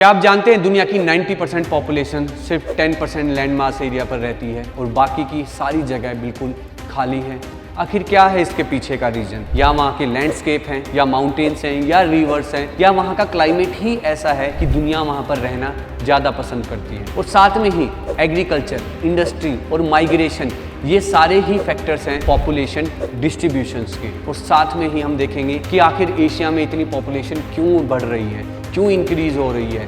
क्या आप जानते हैं दुनिया की 90% पॉपुलेशन सिर्फ 10% लैंड मास एरिया पर रहती है और बाकी की सारी जगह बिल्कुल खाली है। आखिर क्या है इसके पीछे का रीजन? या वहाँ के लैंडस्केप हैं, या माउंटेन्स हैं, या रिवर्स हैं, या वहाँ का क्लाइमेट ही ऐसा है कि दुनिया वहाँ पर रहना ज़्यादा पसंद करती है। और साथ में ही एग्रीकल्चर, इंडस्ट्री और माइग्रेशन, ये सारे ही फैक्टर्स हैं पॉपुलेशन डिस्ट्रीब्यूशंस के। और साथ में ही हम देखेंगे कि आखिर एशिया में इतनी पॉपुलेशन क्यों बढ़ रही है, क्यों इंक्रीज हो रही है।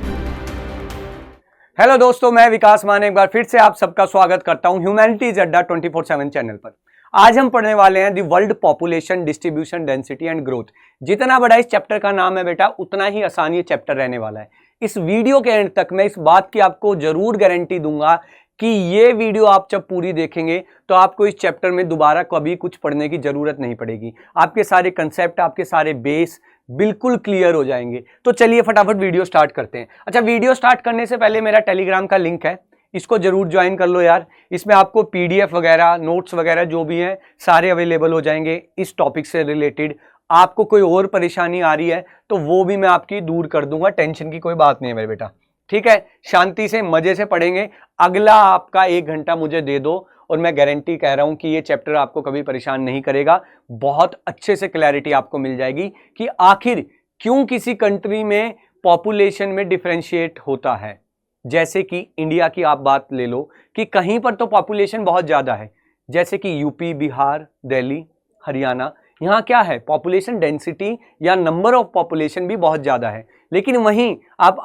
हेलो दोस्तों, मैं विकास मान एक बार फिर से आप सबका स्वागत करता हूं ह्यूमैनिटीज अड्डा 24/7 चैनल पर। आज हम पढ़ने वाले हैं the world population distribution density and growth. जितना बड़ा इस चैप्टर का नाम है बेटा, उतना ही आसान ये चैप्टर रहने वाला है। इस वीडियो के एंड तक मैं इस बात की आपको जरूर गारंटी दूंगा कि ये वीडियो आप जब पूरी देखेंगे तो आपको इस चैप्टर में दोबारा कभी कुछ पढ़ने की जरूरत नहीं पड़ेगी। आपके सारे कंसेप्ट, आपके सारे बेस बिल्कुल क्लियर हो जाएंगे। तो चलिए फटाफट वीडियो स्टार्ट करते हैं। अच्छा, वीडियो स्टार्ट करने से पहले मेरा टेलीग्राम का लिंक है, इसको जरूर ज्वाइन कर लो यार। इसमें आपको पीडीएफ वगैरह, नोट्स वगैरह जो भी हैं सारे अवेलेबल हो जाएंगे इस टॉपिक से रिलेटेड। आपको कोई और परेशानी आ रही है तो वो भी मैं आपकी दूर कर दूंगा, टेंशन की कोई बात नहीं है मेरे बेटा। ठीक है, शांति से मजे से पढ़ेंगे। अगला आपका 1 घंटा मुझे दे दो और मैं गारंटी कह रहा हूं कि ये चैप्टर आपको कभी परेशान नहीं करेगा। बहुत अच्छे से क्लैरिटी आपको मिल जाएगी कि आखिर क्यों किसी कंट्री में पॉपुलेशन में डिफरेंशिएट होता है। जैसे कि इंडिया की आप बात ले लो कि कहीं पर तो पॉपुलेशन बहुत ज्यादा है, जैसे कि यूपी, बिहार, दिल्ली, हरियाणा, यहाँ क्या है पॉपुलेशन डेंसिटी या नंबर ऑफ पॉपुलेशन भी बहुत ज्यादा है। लेकिन वहीं आप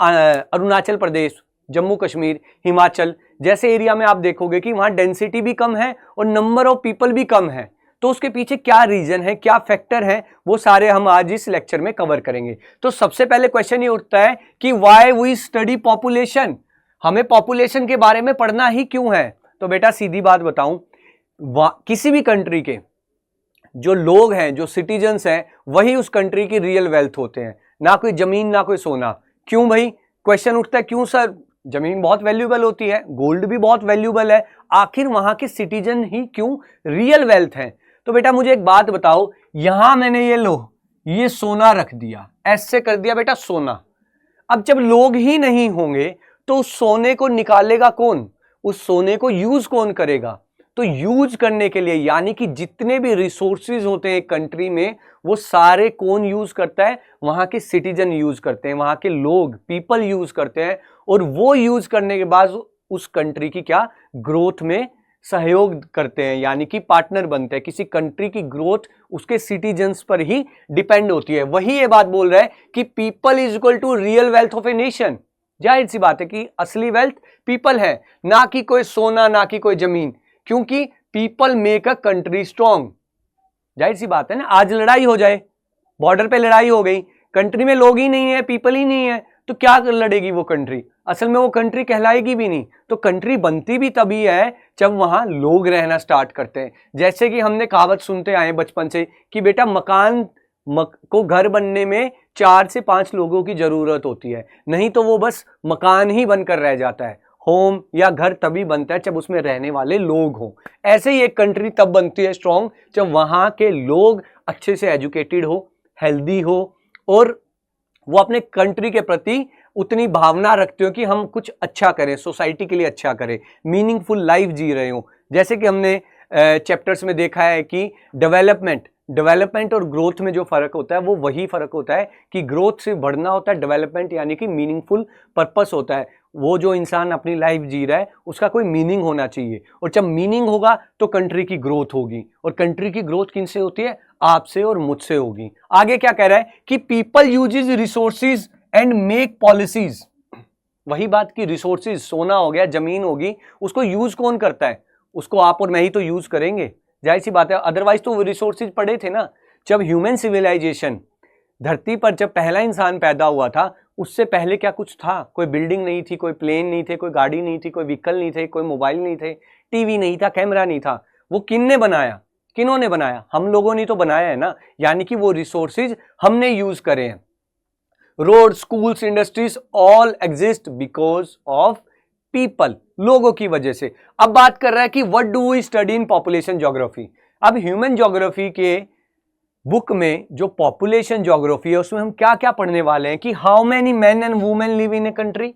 अरुणाचल प्रदेश, जम्मू कश्मीर, हिमाचल जैसे एरिया में आप देखोगे कि वहां डेंसिटी भी कम है और नंबर ऑफ पीपल भी कम है। तो उसके पीछे क्या रीजन है, क्या फैक्टर है, वो सारे हम आज इस लेक्चर में कवर करेंगे। तो सबसे पहले क्वेश्चन ये उठता है कि व्हाई वी स्टडी पॉपुलेशन, हमें पॉपुलेशन के बारे में पढ़ना ही क्यों है। तो बेटा सीधी बात बताऊं, किसी भी कंट्री के जो लोग हैं, जो सिटीजन्स हैं, वही उस कंट्री की रियल वेल्थ होते हैं, ना कोई जमीन ना कोई सोना। क्यों भाई? क्वेश्चन उठता है क्यों सर, जमीन बहुत वैल्यूएबल होती है, गोल्ड भी बहुत वैल्यूएबल है, आखिर वहां के सिटीजन ही क्यों रियल वेल्थ हैं। तो बेटा मुझे एक बात बताओ, यहां मैंने ये सोना रख दिया, ऐसे कर दिया बेटा सोना। अब जब लोग ही नहीं होंगे तो उस सोने को निकालेगा कौन, उस सोने को यूज कौन करेगा? तो यूज करने के लिए यानी कि जितने भी रिसोर्सेज होते हैं कंट्री में, वो सारे कौन यूज करता है? वहां के सिटीजन यूज करते हैं, वहां के लोग, पीपल यूज करते हैं। और वो यूज करने के बाद उस कंट्री की क्या ग्रोथ में सहयोग करते हैं, यानी कि पार्टनर बनते हैं। किसी कंट्री की ग्रोथ उसके सिटीजन्स पर ही डिपेंड होती है। वही ये बात बोल रहा है कि people is equal to real wealth of a nation. जाहिर सी बात है कि असली वेल्थ पीपल है, ना कि कोई सोना, ना कि कोई जमीन, क्योंकि people make a country strong. जाहिर सी बात है ना, आज लड़ाई हो जाए, बॉर्डर पे लड़ाई हो गई, कंट्री में लोग ही नहीं है, पीपल ही नहीं है, तो क्या लड़ेगी वो कंट्री? असल में वो कंट्री कहलाएगी भी नहीं। तो कंट्री बनती भी तभी है जब वहां लोग रहना स्टार्ट करते हैं। जैसे कि हमने कहावत सुनते आए बचपन से कि बेटा को घर बनने में 4 से 5 लोगों की जरूरत होती है, नहीं तो वो बस मकान ही बनकर रह जाता है। होम या घर तभी बनता है जब उसमें रहने वाले लोग हों। ऐसे ही एक कंट्री तब बनती है स्ट्रॉन्ग जब वहां के लोग अच्छे से एजुकेटेड हो, हेल्दी हो, और वो अपने कंट्री के प्रति उतनी भावना रखते हो कि हम कुछ अच्छा करें, सोसाइटी के लिए अच्छा करें, मीनिंगफुल लाइफ जी रहे हो। जैसे कि हमने चैप्टर्स में देखा है कि डेवलपमेंट और ग्रोथ में जो फर्क होता है वो वही फर्क होता है कि ग्रोथ सिर्फ बढ़ना होता है, डेवलपमेंट यानी कि मीनिंगफुल पर्पस होता है। वो जो इंसान अपनी लाइफ जी रहा है उसका कोई मीनिंग होना चाहिए, और जब मीनिंग होगा तो कंट्री की ग्रोथ होगी, और कंट्री की ग्रोथ किनसे होती है? आपसे और मुझसे होगी। आगे क्या कह रहा है कि people uses resources and make policies. वही बात की रिसोर्सेज, सोना हो गया, जमीन होगी, उसको यूज कौन करता है? उसको आप और मैं ही तो यूज करेंगे, जाहिर सी बात है। अदरवाइज तो वो रिसोर्सेज पड़े थे ना। जब ह्यूमन सिविलाइजेशन धरती पर, जब पहला इंसान पैदा हुआ था, उससे पहले क्या कुछ था? कोई बिल्डिंग नहीं थी, कोई प्लेन नहीं थे, कोई गाड़ी नहीं थी, कोई व्हीकल नहीं थे, कोई मोबाइल नहीं थे, टीवी नहीं था, कैमरा नहीं था। वो किन्होंने बनाया? हम लोगों ने तो बनाया है ना, यानी कि वो रिसोर्सेज हमने यूज करे हैं। Road, schools, industries all exist because of people, लोगों की वजह से। अब बात कर रहा है कि what do we study in population geography. अब ह्यूमन ज्योग्राफी के बुक में जो पॉपुलेशन ज्योग्राफी है उसमें हम क्या क्या पढ़ने वाले हैं कि how many man and women live in a country.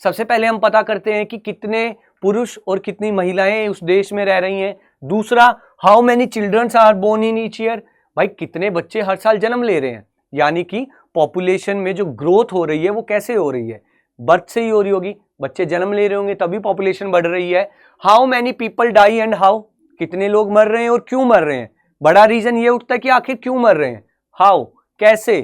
सबसे पहले हम पता करते हैं कि कितने पुरुष और कितनी महिलाएं उस देश में रह रही हैं। दूसरा, how many childrens are born in each year, भाई कितने बच्चे हर साल जन्म ले रहे हैं, यानी कि पॉपुलेशन में जो ग्रोथ हो रही है वो कैसे हो रही है, बर्थ से ही हो रही होगी, बच्चे जन्म ले रहे होंगे तभी पॉपुलेशन बढ़ रही है। How many people die and how, कितने लोग मर रहे हैं और क्यों मर रहे हैं। बड़ा रीजन ये उठता है कि आखिर क्यों मर रहे हैं, हाउ कैसे,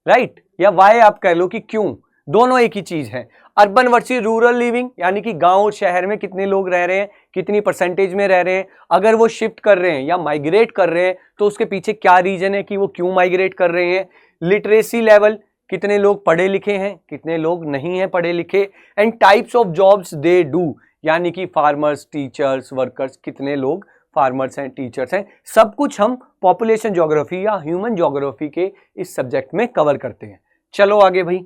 राइट, या वाई आप कह लो कि क्यों, दोनों एक ही चीज है। अर्बन वर्सेस रूरल लिविंग, यानी कि गांव और शहर में कितने लोग रह रहे हैं, कितनी परसेंटेज में रह रहे हैं, अगर वो शिफ्ट कर रहे हैं या माइग्रेट कर रहे हैं तो उसके पीछे क्या रीजन है कि वो क्यों माइग्रेट कर रहे हैं। लिटरेसी लेवल, कितने लोग पढ़े लिखे हैं, कितने लोग नहीं हैं पढ़े लिखे। And types of jobs they do, यानी कि फार्मर्स, टीचर्स, वर्कर्स, कितने लोग फार्मर्स हैं, टीचर्स हैं, सब कुछ हम पॉपुलेशन ज्योग्राफी या ह्यूमन ज्योग्राफी के इस सब्जेक्ट में कवर करते हैं। चलो आगे भाई,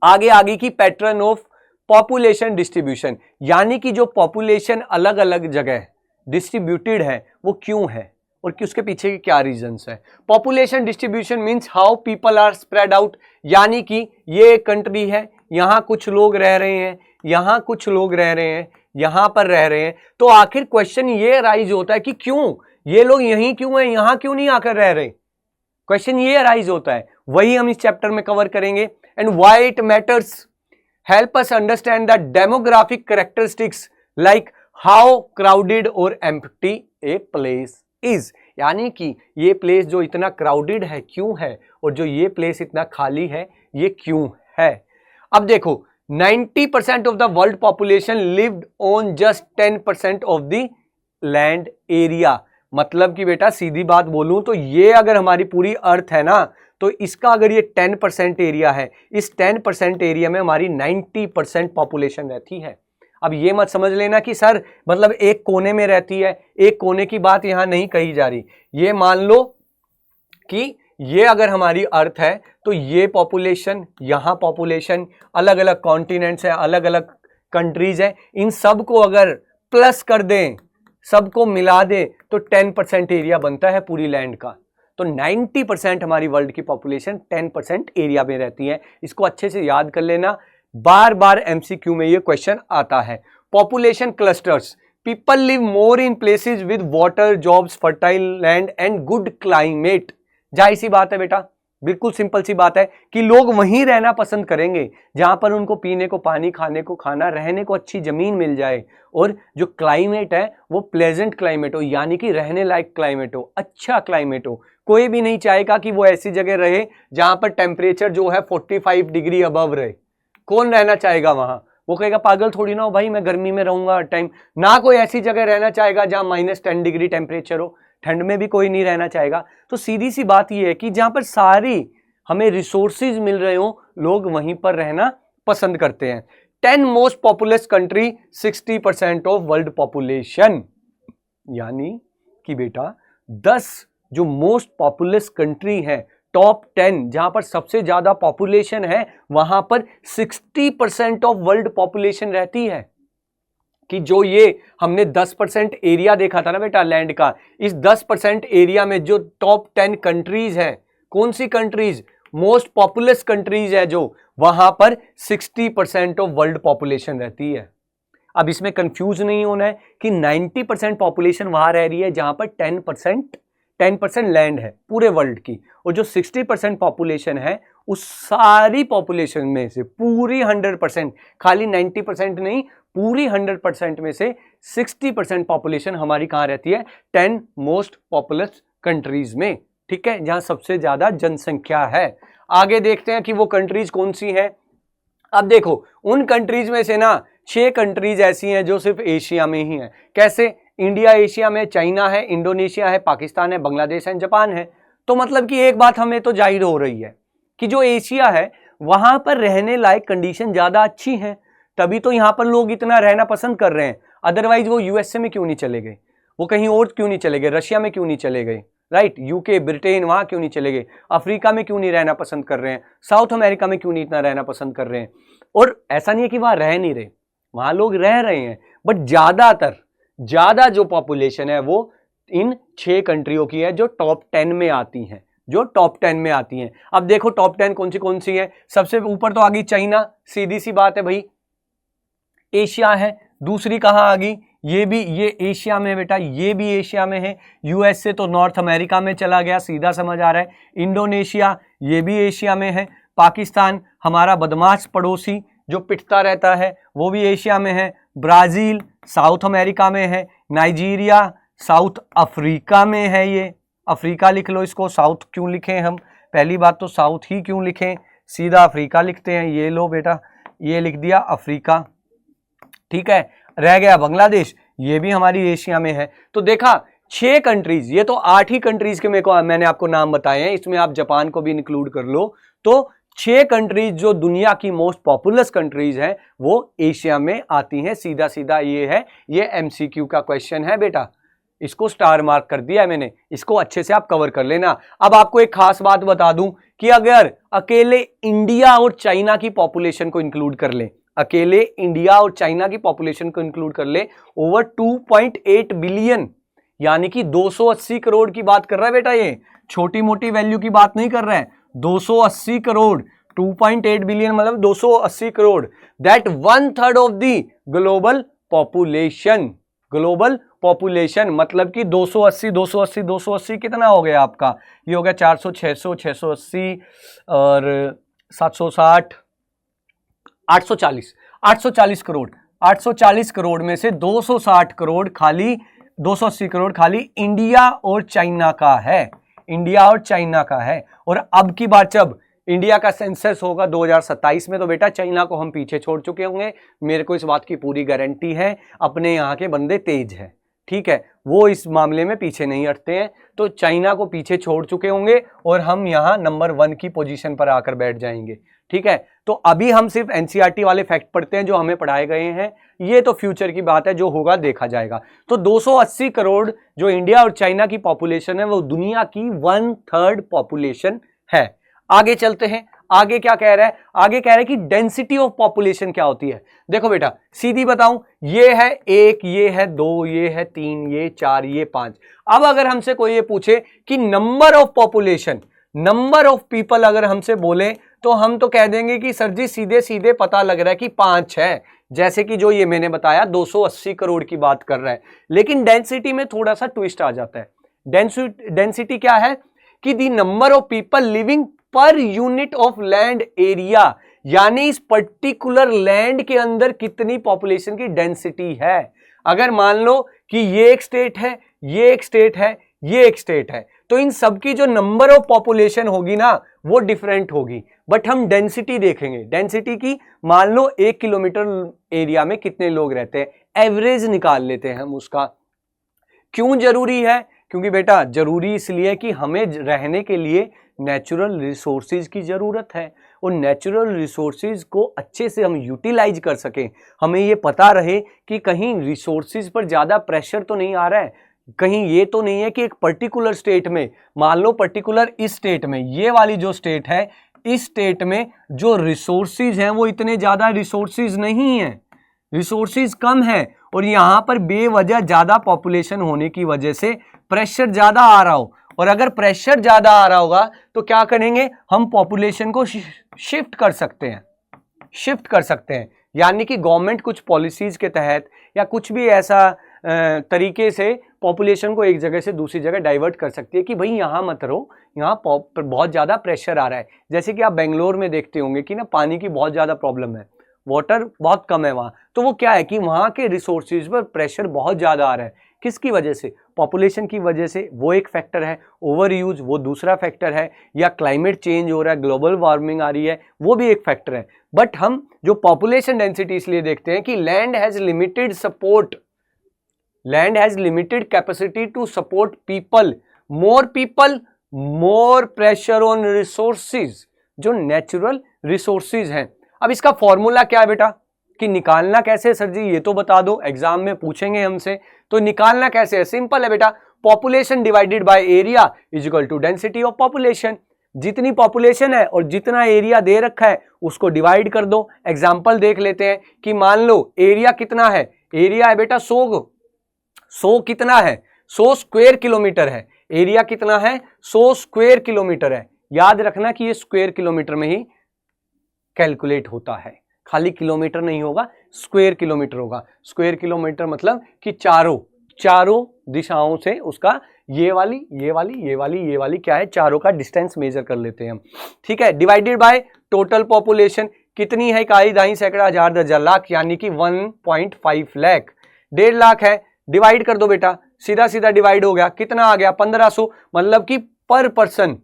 आगे की पैटर्न ऑफ पॉपुलेशन डिस्ट्रीब्यूशन, यानी कि जो पॉपुलेशन अलग अलग जगह डिस्ट्रीब्यूटेड है वो क्यों है और कि उसके पीछे के क्या रीजंस है। Population distribution means how people are spread out, यानी कि ये एक कंट्री है, यहाँ कुछ लोग रह रहे हैं, यहाँ कुछ लोग रह रहे हैं, यहाँ पर रह रहे हैं, तो आखिर क्वेश्चन ये राइज होता है कि क्यों ये लोग यहीं क्यों हैं, यहाँ क्यों नहीं आकर रह रहे। क्वेश्चन ये राइज होता है, वही हम इस चैप्टर में कवर करेंगे। And why it matters, help us understand the demographic characteristics like how crowded और एम्प्टी ए प्लेस इज, यानी कि ये प्लेस जो इतना क्राउडेड है क्यों है और जो ये प्लेस इतना खाली है ये क्यों है। अब देखो 90% of the world population lived on just 10% of the land area, मतलब कि बेटा सीधी बात बोलूं तो ये अगर हमारी पूरी अर्थ है ना तो इसका अगर ये 10% एरिया है, इस 10% एरिया में हमारी 90% पॉपुलेशन रहती है। अब ये मत समझ लेना कि सर मतलब एक कोने में रहती है, एक कोने की बात यहां नहीं कही जा रही। ये मान लो कि ये अगर हमारी अर्थ है तो ये पॉपुलेशन, यहाँ पॉपुलेशन, अलग अलग कॉन्टिनेंट्स हैं, अलग अलग कंट्रीज हैं, इन सब को अगर प्लस कर दें, सबको मिला दें तो 10% एरिया बनता है पूरी लैंड का। तो 90% हमारी वर्ल्ड की पॉपुलेशन 10% एरिया में रहती है। इसको अच्छे से याद कर लेना, बार बार एमसीक्यू में ये क्वेश्चन आता है। Population clusters, people live more in places with water, jobs, fertile land and good climate. जाहिर सी बात है बेटा, बिल्कुल सिंपल सी बात है कि लोग वहीं रहना पसंद करेंगे जहां पर उनको पीने को पानी, खाने को खाना, रहने को अच्छी जमीन मिल जाए और जो क्लाइमेट है वो प्लेजेंट क्लाइमेट हो, यानी कि रहने लायक क्लाइमेट हो, अच्छा क्लाइमेट हो। कोई भी नहीं चाहेगा कि वो ऐसी जगह रहे जहां पर टेम्परेचर जो है 45 डिग्री अबव रहे। कौन रहना चाहेगा वहां? वो कहेगा पागल थोड़ी ना हो भाई, मैं गर्मी में रहूंगा हर टाइम। ना कोई ऐसी जगह रहना चाहेगा जहां -10 डिग्री टेम्परेचर हो, ठंड में भी कोई नहीं रहना चाहेगा। तो सीधी सी बात यह है कि जहां पर सारी हमें रिसोर्सेज मिल रहे हो, लोग वहीं पर रहना पसंद करते हैं। 10 most populous country, 60% of world population, यानी कि बेटा 10 जो मोस्ट पॉपुलस कंट्री है, टॉप 10 जहां पर सबसे ज्यादा पॉपुलेशन है, वहां पर 60% ऑफ वर्ल्ड पॉपुलेशन रहती है। कि जो ये हमने 10% एरिया देखा था ना बेटा लैंड का, इस 10% एरिया में जो टॉप 10 कंट्रीज है, कौन सी कंट्रीज? मोस्ट पॉपुलस कंट्रीज है जो, वहां पर 60% ऑफ वर्ल्ड पॉपुलेशन रहती है। अब इसमें कंफ्यूज नहीं होना है कि 90% पॉपुलेशन वहां रह रही है जहां पर 10% लैंड है पूरे वर्ल्ड की, और जो 60% पॉपुलेशन है उस सारी पॉपुलेशन में से पूरी 100%, खाली 90% नहीं, पूरी 100% में से 60% पॉपुलेशन हमारी कहां रहती है? 10 मोस्ट पॉपुलस कंट्रीज में, ठीक है, जहां सबसे ज्यादा जनसंख्या है। आगे देखते हैं कि वो कंट्रीज कौन सी हैं। अब देखो उन कंट्रीज में से ना 6 कंट्रीज ऐसी हैं जो सिर्फ एशिया में ही हैं। कैसे? इंडिया एशिया में, चाइना है, इंडोनेशिया है, पाकिस्तान है, बांग्लादेश है, जापान है। तो मतलब कि एक बात हमें तो जाहिर हो रही है कि जो एशिया है वहां पर रहने लायक कंडीशन ज्यादा अच्छी हैं, तभी तो यहां पर लोग इतना रहना पसंद कर रहे हैं। अदरवाइज वो यूएसए में क्यों नहीं चले गए, वो कहीं और क्यों नहीं चले गए, रशिया में क्यों नहीं चले गए, राइट, यूके, ब्रिटेन, वहां क्यों नहीं चले गए, अफ्रीका में क्यों नहीं रहना पसंद कर रहे हैं, साउथ अमेरिका में क्यों नहीं इतना रहना पसंद कर रहे हैं। और ऐसा नहीं है कि वहां रह नहीं रहे, वहां लोग रह रहे हैं, बट ज्यादा जो पॉपुलेशन है वो इन 6 कंट्रियों की है जो टॉप 10 में आती हैं, जो टॉप 10 में आती हैं। अब देखो टॉप 10 कौन सी है। सबसे ऊपर तो आ गई चाइना, सीधी सी बात है भाई, एशिया है। दूसरी कहाँ आ गई, ये एशिया में बेटा, ये भी एशिया में है। यूएस से तो नॉर्थ अमेरिका में चला गया, सीधा समझ आ रहा है। इंडोनेशिया, ये भी एशिया में है। पाकिस्तान हमारा बदमाश पड़ोसी जो पिटता रहता है, वो भी एशिया में है। ब्राजील साउथ अमेरिका में है। नाइजीरिया साउथ अफ्रीका में है। ये अफ्रीका लिख लो इसको, साउथ क्यों लिखें हम, पहली बात तो साउथ ही क्यों लिखें, सीधा अफ्रीका लिखते हैं। ये लो बेटा, ये लिख दिया अफ्रीका, ठीक है। रह गया बांग्लादेश, ये भी हमारी एशिया में है। तो देखा 6 कंट्रीज, ये तो 8 ही कंट्रीज के मैंने आपको नाम बताए हैं, इसमें आप जापान को भी इंक्लूड कर लो। तो 6 कंट्रीज जो दुनिया की मोस्ट पॉपुलस कंट्रीज हैं वो एशिया में आती हैं। सीधा सीधा ये है, ये एमसीक्यू का क्वेश्चन है बेटा, इसको स्टार मार्क कर दिया है मैंने, इसको अच्छे से आप कवर कर लेना। अब आपको एक खास बात बता दूं कि अगर अकेले इंडिया और चाइना की पॉपुलेशन को इंक्लूड कर ले, अकेले इंडिया और चाइना की पॉपुलेशन को इंक्लूड कर ले, ओवर 2.8 बिलियन यानी कि 280 करोड़ की बात कर रहा है बेटा, ये छोटी मोटी वैल्यू की बात नहीं कर रहा है। 280 करोड़, 2.8 बिलियन मतलब 280 crore, that 1/3 of the global population. Global population मतलब कि 280 कितना हो गया आपका, ये हो गया 400, 600, 680 और 760, 840 करोड़। 840 करोड़ में से 260 करोड़ खाली, 280 करोड़ खाली इंडिया और चाइना का है, इंडिया और चाइना का है। और अब की बार जब इंडिया का सेंसस होगा 2027 में, तो बेटा चाइना को हम पीछे छोड़ चुके होंगे, मेरे को इस बात की पूरी गारंटी है। अपने यहाँ के बंदे तेज हैं, ठीक है, वो इस मामले में पीछे नहीं हटते हैं। तो चाइना को पीछे छोड़ चुके होंगे और हम यहाँ नंबर 1 की पोजीशन पर आकर बैठ जाएंगे, ठीक है। तो अभी हम सिर्फ एनसीईआरटी वाले फैक्ट पढ़ते हैं जो हमें पढ़ाए गए हैं, ये तो फ्यूचर की बात है, जो होगा देखा जाएगा। तो 280 करोड़ जो इंडिया और चाइना की पॉपुलेशन है वो दुनिया की 1/3 पॉपुलेशन है। आगे चलते हैं, आगे क्या कह रहा है, आगे कह रहा है कि डेंसिटी ऑफ पॉपुलेशन क्या होती है। देखो बेटा सीधी बताऊं, ये है 1, ये है 2, ये है 3, ये 4, ये 5। अब अगर हमसे कोई ये पूछे कि number of population, number of people अगर हमसे बोले, तो हम तो कह देंगे कि सर जी सीधे सीधे पता लग रहा है कि 5 है, जैसे कि जो ये मैंने बताया 280 करोड़ की बात कर रहा है। लेकिन डेंसिटी में थोड़ा सा ट्विस्ट आ जाता है। डेंसिटी क्या है कि the number of people living per unit of land area, यानी इस पर्टिकुलर लैंड के अंदर कितनी पॉपुलेशन की डेंसिटी है। अगर मान लो कि ये एक स्टेट है, ये एक स्टेट है, ये एक स्टेट है, तो इन सबकी जो नंबर ऑफ पॉपुलेशन होगी ना वो डिफरेंट होगी, बट हम डेंसिटी देखेंगे। डेंसिटी की मान लो 1 किलोमीटर एरिया में कितने लोग रहते हैं, एवरेज निकाल लेते हैं हम उसका। क्यों जरूरी है, क्योंकि बेटा जरूरी इसलिए कि हमें रहने के लिए नेचुरल रिसोर्सेज की जरूरत है, और नेचुरल रिसोर्सेज को अच्छे से हम यूटिलाइज कर सकें। हमें ये पता रहे कि कहीं रिसोर्सेज पर ज़्यादा प्रेशर तो नहीं आ रहा है, कहीं ये तो नहीं है कि एक पर्टिकुलर स्टेट में, मान लो पर्टिकुलर इस स्टेट में, ये वाली जो स्टेट है, इस स्टेट में जो रिसोर्सेज हैं वो इतने ज़्यादा रिसोर्सेज नहीं हैं, रिसोर्सेज कम है, और यहाँ पर बेवजह ज़्यादा पॉपुलेशन होने की वजह से प्रेशर ज़्यादा आ रहा हो। और अगर प्रेशर ज़्यादा आ रहा होगा तो क्या करेंगे, हम पॉपुलेशन को शिफ्ट कर सकते हैं, शिफ्ट कर सकते हैं। यानी कि गवर्नमेंट कुछ पॉलिसीज के तहत या कुछ भी ऐसा तरीके से पॉपुलेशन को एक जगह से दूसरी जगह डाइवर्ट कर सकती है कि भाई यहाँ मत रहो, यहाँ बहुत ज़्यादा प्रेशर आ रहा है। जैसे कि आप बेंगलोर में देखते होंगे कि ना पानी की बहुत ज़्यादा प्रॉब्लम है, वाटर बहुत कम है वहाँ, तो वो क्या है कि वहाँ के रिसोर्सेज पर प्रेशर बहुत ज़्यादा आ रहा है। किसकी वजह से, पॉपुलेशन की वजह से, वो एक फैक्टर है, ओवर यूज वो दूसरा फैक्टर है, या क्लाइमेट चेंज हो रहा है, ग्लोबल वार्मिंग आ रही है, वो भी एक फैक्टर है। बट हम जो पॉपुलेशन डेंसिटी इसलिए देखते हैं कि land has limited support, land has limited capacity to support people, more pressure on resources, जो नेचुरल रिसोर्सेज हैं। अब इसका फॉर्मूला क्या है बेटा, कि निकालना कैसे सर जी ये तो बता दो, एग्जाम में पूछेंगे हमसे, तो निकालना कैसे है, सिंपल है बेटा, population divided by area is equal to density of population. जितनी पॉपुलेशन है और जितना एरिया दे रखा है उसको डिवाइड कर दो। एग्जाम्पल देख लेते हैं कि मान लो एरिया कितना है, एरिया है बेटा 100 कितना है, 100 स्क्वायर किलोमीटर है। एरिया कितना है? 100 स्क्वायर किलोमीटर है। याद रखना कि ये स्क्वायर किलोमीटर में ही कैलकुलेट होता है, खाली किलोमीटर नहीं होगा, स्क्वायर किलोमीटर होगा। स्क्वायर किलोमीटर मतलब कि चारों दिशाओं से उसका ये वाली क्या है, चारों का डिस्टेंस मेजर कर लेते हैं हम, ठीक है। डिवाइडेड बाय टोटल पॉपुलेशन कितनी है? इकाई, दहाई, सैकड़ा, हजार, दर्जन, लाख, यानी कि 1.5 लाख। 1.5 लाख है, डिवाइड कर दो बेटा, सीधा सीधा डिवाइड हो गया, कितना आ गया? 1500, मतलब कि पर पर्सन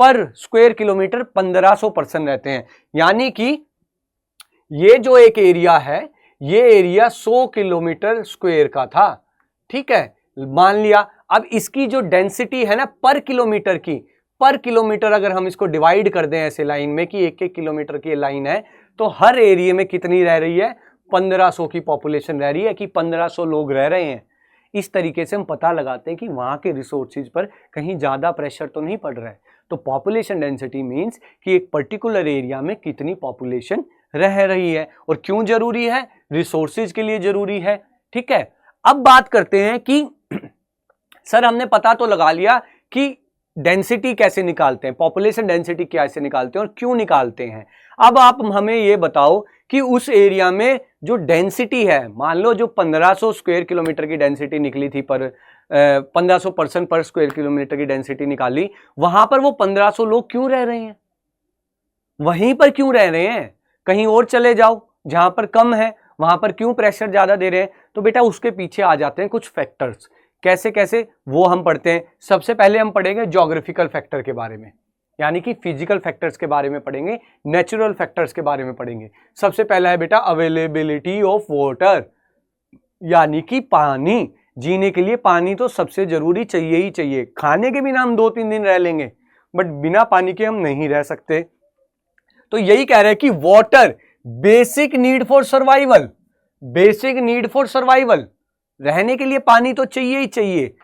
पर स्क्वायर किलोमीटर 1500 पर्सन रहते हैं। यानी कि ये जो एक एरिया है, ये एरिया 100 किलोमीटर स्क्वायर का था, ठीक है, मान लिया। अब इसकी जो डेंसिटी है ना पर किलोमीटर की, पर किलोमीटर अगर हम इसको डिवाइड कर दें ऐसे लाइन में कि 1-1 किलोमीटर की लाइन है, तो हर एरिया में कितनी रह रही है? 1500 की पॉपुलेशन रह रही है, कि 1500 लोग रह रहे हैं। इस तरीके से हम पता लगाते हैं कि वहां के रिसोर्सेज पर कहीं ज्यादा प्रेशर तो नहीं पड़ रहा है। तो पॉपुलेशन डेंसिटी मींस कि एक पर्टिकुलर एरिया में कितनी पॉपुलेशन रह रही है। और क्यों जरूरी है? रिसोर्सेज के लिए जरूरी है, ठीक है। अब बात करते हैं कि सर हमने पता तो लगा लिया कि डेंसिटी कैसे निकालते हैं, पॉपुलेशन डेंसिटी कैसे निकालते हैं और क्यों निकालते हैं। अब आप हमें ये बताओ कि उस एरिया में जो डेंसिटी है, मान लो जो 1500 स्क्वायर किलोमीटर की डेंसिटी निकली थी, पर 1500 पर्सन पर स्क्वायर किलोमीटर की डेंसिटी निकाली, वहां पर वो 1500 लोग क्यों रह रहे हैं? वहीं पर क्यों रह रहे हैं? कहीं और चले जाओ जहां पर कम है, वहां पर क्यों प्रेशर ज्यादा दे रहे हैं? तो बेटा उसके पीछे आ जाते हैं कुछ फैक्टर्स। कैसे कैसे वो हम पढ़ते हैं। सबसे पहले हम पढ़ेंगे ज्योग्राफिकल फैक्टर के बारे में, यानी कि फिजिकल फैक्टर्स के बारे में पढ़ेंगे, नेचुरल फैक्टर्स के बारे में पढ़ेंगे। सबसे पहला है बेटा अवेलेबिलिटी ऑफ वाटर, यानी कि पानी। जीने के लिए पानी तो सबसे जरूरी चाहिए ही चाहिए। खाने के बिना हम 2-3 दिन रह लेंगे, बट बिना पानी के हम नहीं रह सकते। तो यही कह रहे हैं कि water basic need for survival, basic need for survival, रहने के लिए पानी तो चाहिए ही चाहिए।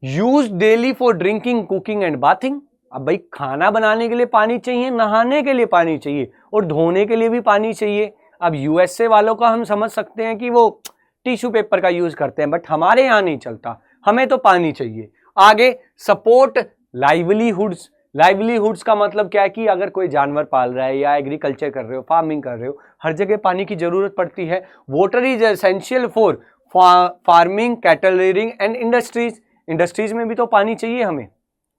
Use daily for drinking, cooking and bathing. अब भाई खाना बनाने के लिए पानी चाहिए, नहाने के लिए पानी चाहिए और धोने के लिए भी पानी चाहिए। अब यूएसए वालों का हम समझ सकते हैं कि वो टिश्यू पेपर का यूज करते हैं, बट हमारे यहां नहीं चलता, हमें तो पानी चाहिए। आगे सपोर्ट लाइवलीहुड्स। लाइवलीहुड्स का मतलब क्या है कि अगर कोई जानवर पाल रहा है या एग्रीकल्चर कर रहे हो, फार्मिंग कर रहे हो, हर जगह पानी की जरूरत पड़ती है। Water is essential for farming, cattle rearing and industries. Industries में भी तो पानी चाहिए हमें,